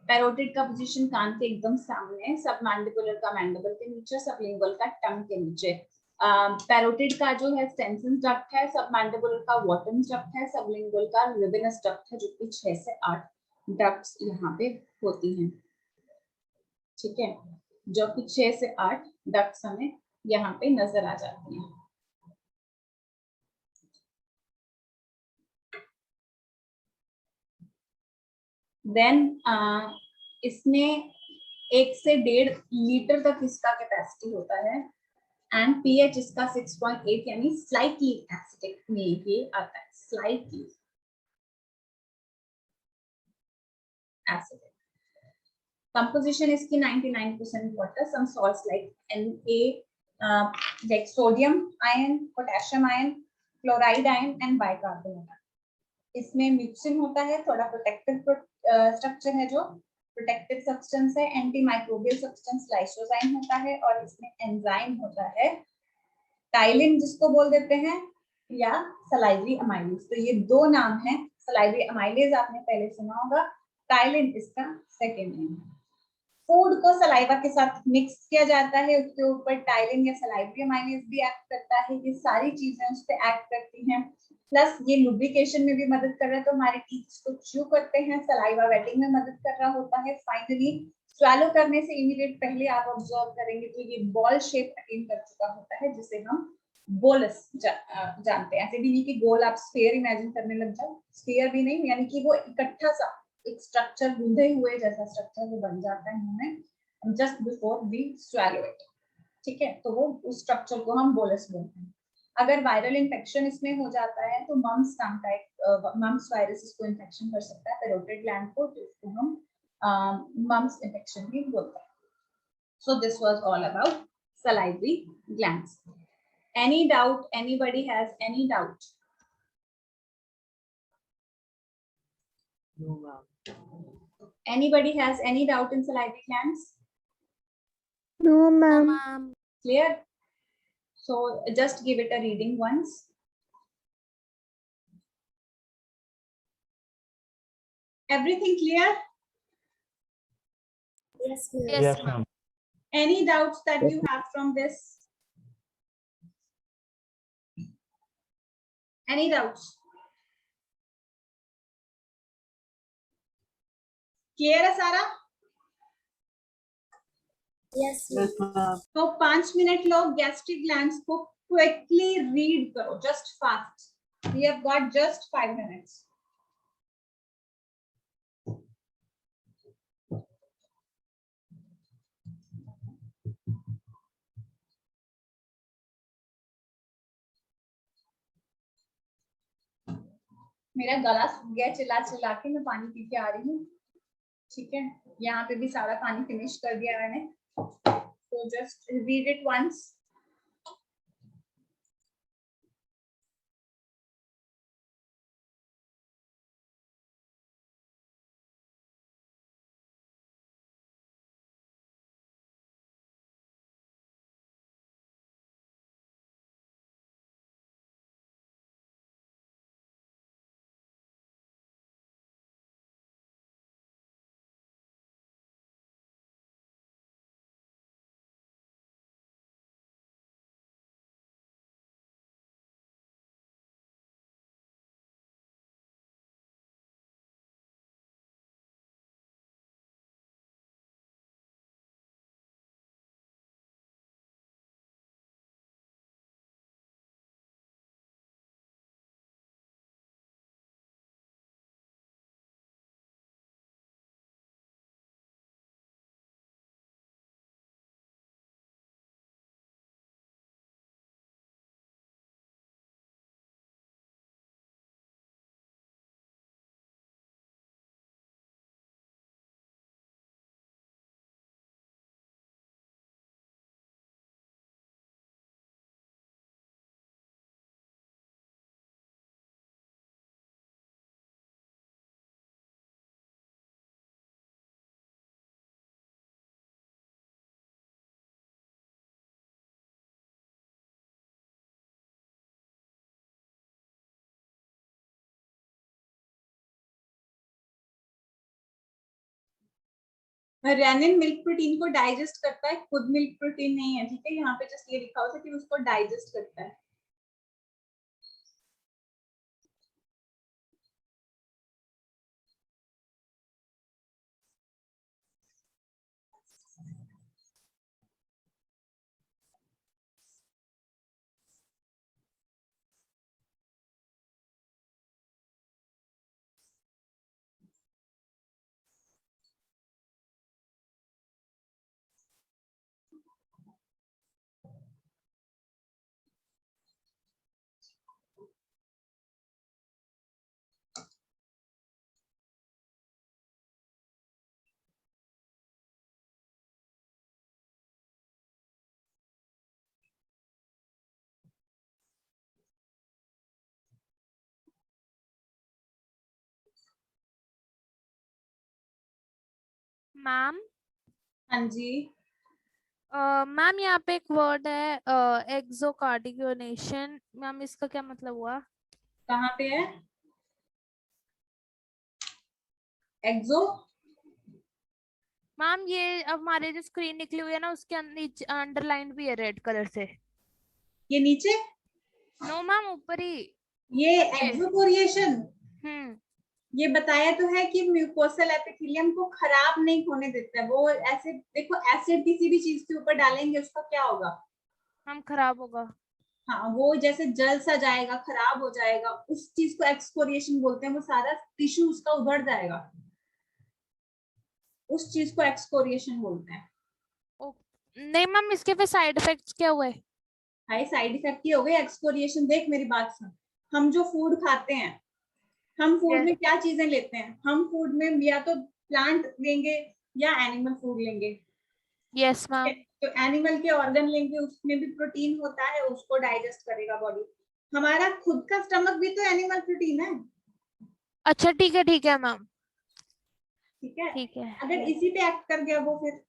पैरोटिड का पोजीशन कान के एकदम सामने है, सबमैंडिबुलर का मैंडिबल के नीचे, सबलिंगुअल का टंग के नीचे। पैरोटिड का जो है स्टेंसिस डक्ट है, सबमैंडिबुलर का वॉटन्स डक्ट है, सबलिंगुअल का रिबिनस डक्ट है, जो कि 6 से 8 डक्ट्स यहाँ पे होती हैं, ठीक है, जो कि 6 से 8 डक्ट्स हमें यहाँ पे नजर आ जाती हैं। देन इसमें 1 से 1.5 लीटर तक इसका कैपेसिटी होता है एंड पीएच इसका 6.8 यानी स्लाइटली एसिडिक में ये आता है, स्लाइटली एसिडिक। Composition इसकी 99% water, some salts like Na, like sodium ion, potassium ion, chloride ion and bicarbonate। इसमें म्यूक्सिन होता है, थोड़ा प्रोटेक्टिव स्ट्रक्चर है, जो प्रोटेक्टिव सब्सटेंस है, एंटी माइक्रोबियल सब्सटेंस लाइसोजाइम होता है, और इसमें एंजाइम होता है टाइलिन जिसको बोल देते हैं, या सलाइवरी अमाइलेज। तो ये दो नाम है, सलाइवरी अमाइलेज आपने पहले सुना होगा, टाइलिन इसका सेकेंड नेम है। फूड को सलाइवा के साथ मिक्स किया जाता है, उसके ऊपर टाइलिन या सलाइवरी अमाइलेज भी एक्ट करता है, ये सारी चीजें उस पर एक्ट करती हैं, प्लस ये लुब्रिकेशन में भी मदद कर रहा है, तो हमारे टीथ को च्यू करते हैं, सलाइवा वेटिंग में मदद कर रहा होता है। फाइनली स्वैलो करने से इमीडिएट पहले आप ऑब्जर्व करेंगे तो ये बॉल शेप अटेन कर चुका होता है, जिसे हम बोलस जानते हैं। ऐसे भी नहीं कि गोल आप स्फीयर इमेजिन करने लग जाओ, स्फीयर भी नहीं, यानी कि वो इकट्ठा सा एक स्ट्रक्चर, गूंधे हुए जैसा स्ट्रक्चर वो बन जाता है मुंह में just before we swallow it, ठीक है, तो वो उस स्ट्रक्चर को हम बोलस बोलते हैं। अगर वायरल इन्फेक्शन इसमें हो जाता है तो मम्स नाम का एक मम्स वायरस इसको इन्फेक्शन कर सकता है पैरोटिड ग्लैंड को, तो इसको हम मम्स इन्फेक्शन भी बोलते हैं। So this was all about salivary glands. Any doubt? Anybody has any doubt? No, ma'am. Anybody has any doubt in salivary glands? No, हाँ ma'am. Ma'am. Clear? So just give it a reading once. Everything clear? Yes Yes, ma'am। ma'am. Any doubts that you have from this? Any doubts? Clear है सारा? Yes Yes, ma'am. तो 5 minute low, gastric glands को quickly read करो, just fast. We have got just 5 minutes. मेरा गला सूख गया चिल्ला चिल्ला के, मैं पानी पी के आ रही हूँ, ठीक है। यहाँ पे भी सारा पानी फिनिश कर दिया मैंने, तो just read it once. Rennin milk protein को डाइजेस्ट करता है, खुद मिल्क प्रोटीन नहीं है, ठीक है। यहाँ पे जस्ट ये लिखा होता है कि उसको डाइजेस्ट करता है। मैम हाँ जी, मैम यहाँ पे एक वर्ड है एक्सोकार्डिनेशन, मैम इसका क्या मतलब हुआ? कहाँ पे है एक्सो? मैम ये अब हमारे जो स्क्रीन निकली हुई है ना उसके नीचे अंडरलाइन भी है रेड कलर से। ये नीचे, नो मैम ऊपर ही। ये ये एक्सोकोरिएशन। हम्म ये बताया तो है कि म्यूकोसल एपिथेलियम को खराब नहीं होने देता है। वो ऐसे देखो, एसिड किसी भी चीज के ऊपर डालेंगे उसका क्या होगा? मैम खराब होगा। हाँ, वो जैसे जल सा जाएगा, खराब हो जाएगा, उस चीज को एक्सकोरिएशन बोलते हैं। वो सारा टिश्यू उसका उधड़ जाएगा, उस चीज को एक्सकोरिएशन बोलते हैं। ओ, नहीं मैम इसके फिर साइड इफेक्ट्स क्या हुए? हाई साइड इफेक्ट की हो गई एक्सकोरिएशन। देख मेरी बात सुन, हम जो फूड खाते हैं, हम फूड Yes. में क्या चीजें लेते हैं? हम फूड में या तो प्लांट लेंगे या एनिमल फूड लेंगे। Yes ma'am. तो एनिमल के ऑर्गन लेंगे, उसमें भी प्रोटीन होता है, उसको डाइजेस्ट करेगा बॉडी। हमारा खुद का स्टमक भी तो एनिमल प्रोटीन है। अच्छा ठीक है मैम। ठीक है, ठीक है अगर इसी पे एक्ट कर गया वो, फिर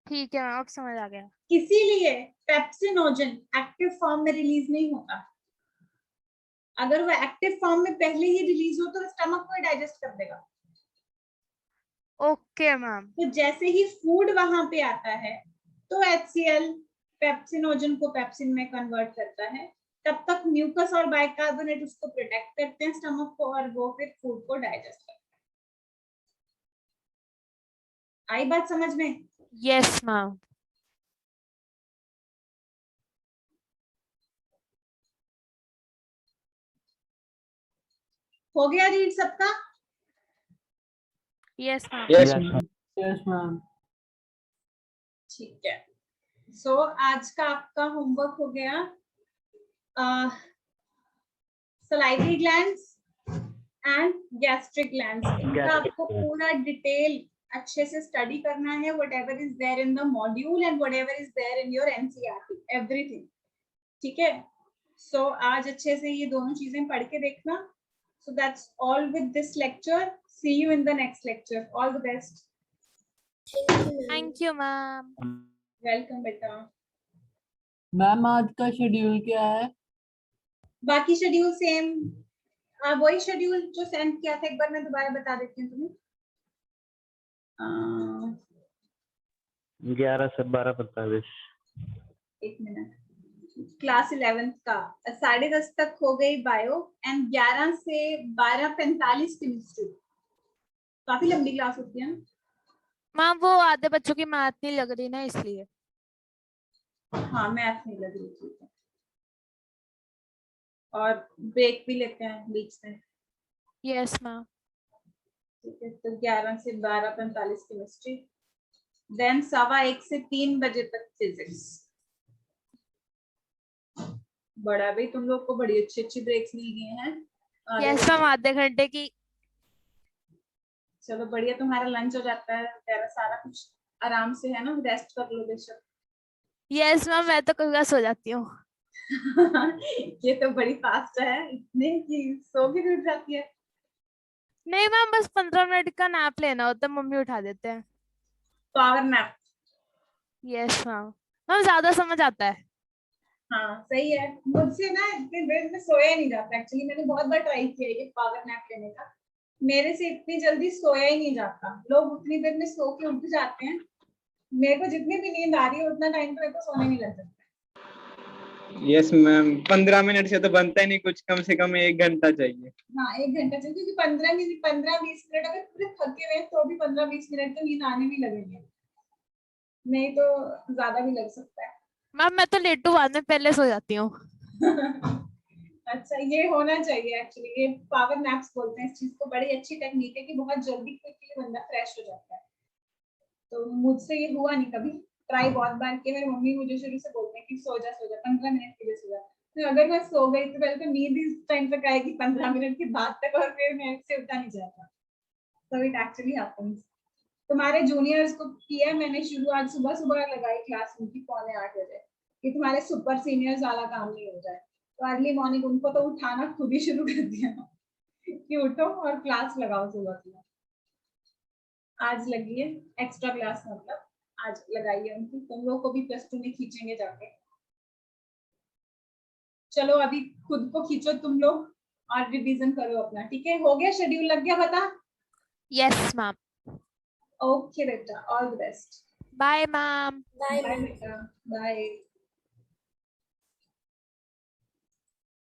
ठीक है मैम, अब समझ आ गया। इसीलिए पेप्सिनोजन एक्टिव फॉर्म में रिलीज नहीं होता। अगर वो एक्टिव फॉर्म में पहले ही रिलीज हो तो स्टमक को डाइजेस्ट कर देगा। Okay ma'am. तो जैसे ही फूड वहां पे आता है तो HCl पेप्सिनोजन को पेप्सिन में कन्वर्ट करता है। तब तक म्यूकस और बाइकार्बोनेट उसको प्रोटेक्ट करते हैं स्टमक को, और वो फिर फूड को डाइजेस्ट करते हैं। आई बात समझ में? Yes ma'am. हो गया रीड सबका? Yes ma'am. Yes Yes, ma'am. ठीक है। सो आज का आपका होमवर्क हो गया salivary glands and gastric glands. इनका आपको पूरा डिटेल अच्छे से स्टडी करना है, whatever is there in the module and whatever is there in your NCERT, everything। ठीक है, सो आज अच्छे से ये दोनों चीजें पढ़ के देखना। So that's all with this lecture. See you in the next lecture. All the best. Thank you ma'am. Welcome बेटा। मैम आज का शेड्यूल क्या है? बाकी शेड्यूल सेम, वही शेड्यूल जो सेंड किया था, एक बार मैं दोबारा बता देती हूँ तुम्हें। 11 से 12:45। एक मिनट। क्लास 11th का 10:30 तक हो गई बायो, एंड 11 से 12:45 केमिस्ट्री। काफी लंबी क्लास होती है ना। मैम वो आधे बच्चों की मैथ नहीं लग रही ना इसलिए। हाँ, मैथ नहीं लग रही थी। और ब्रेक भी लेते हैं बीच में। Yes ma'am. ठीक है, तो 11 से 12:45 केमिस्ट्री, देन 1:15 से 3 बजे तक फिजिक्स। बड़ा भाई, तुम लोग को बड़ी अच्छी अच्छी ब्रेक्स मिल गई हैं। यस मैम आधे घंटे की। चलो बढ़िया, तुम्हारा लंच हो जाता है, तेरा सारा कुछ आराम से है ना, रेस्ट कर लो बेशक। यस मैम मैं तो कभी कभी सो जाती हूँ। ये तो बड़ी फास्ट है, इतने की सो के उठ जाती है। नहीं मैम बस 15 मिनट का नैप लेना होता है, मम्मी उठा देते हैं। Power nap. Yes ma'am. Ma'am ज्यादा समझ आता है। हाँ सही है, मुझसे ना इतनी देर में सोया नहीं जाता। एक्चुअली मैंने बहुत बार ट्राई किया ये पावर नैप लेने का, मेरे से इतनी जल्दी सोया ही नहीं जाता। लोग उतनी देर में सो के उठ जाते हैं, मेरे को जितनी भी नींद आ रही है उतना टाइम तो मेरे को सोने नहीं लग जाता। यस मैम, 15 मिनट से तो बनता ही नहीं कुछ, कम से कम 1 घंटा चाहिए। हाँ 1 घंटा चाहिए, क्योंकि 15-20 मिनट अगर पूरे थके हुए तो भी 15-20 मिनट तो नींद आने भी लगेंगे, नहीं तो ज्यादा भी लग सकता है। मैम मैं तो लेटू बाद में पहले सो जाती हूँ। अच्छा, ये होना चाहिए एक्चुअली, ये पावर नैप्स बोलते हैं इस चीज को। बड़ी अच्छी टेक्निक है कि बहुत जल्दी क्विकली बंदा फ्रेश हो जाता है। तो मुझसे ये हुआ नहीं कभी, ट्राई बहुत बार किया। मेरी मम्मी मुझे शुरू से बोलते हैं कि सो जा 15 मिनट के लिए सो जा। तो अगर मैं सो गई तो पहले तो नींद इस टाइम तक आएगी 15 मिनट के बाद तक, और फिर मैं से उठा नहीं जाता। So it actually happens. तुम्हारे जूनियर्स को किया मैंने शुरू, आज सुबह सुबह लगाई क्लास उनकी 7:45 बजे, कि तुम्हारे सुपर सीनियर्स वाला काम नहीं हो जाए। तो अर्ली मॉर्निंग उनको तो उठाना खुद ही शुरू कर दिया कि उठो और क्लास लगाओ सुबह सुबह। आज लगी है एक्स्ट्रा क्लास, मतलब आज लगाई है उनकी, तुम लोग को भी +2 में खींचेंगे जाके। चलो अभी खुद को खींचो तुम लोग और रिवीजन करो अपना, ठीक है? हो गया, शेड्यूल लग गया, बता? Yes ma'am. ओके बेटा, all the best. Bye ma'am. Bye बेटा, बाय।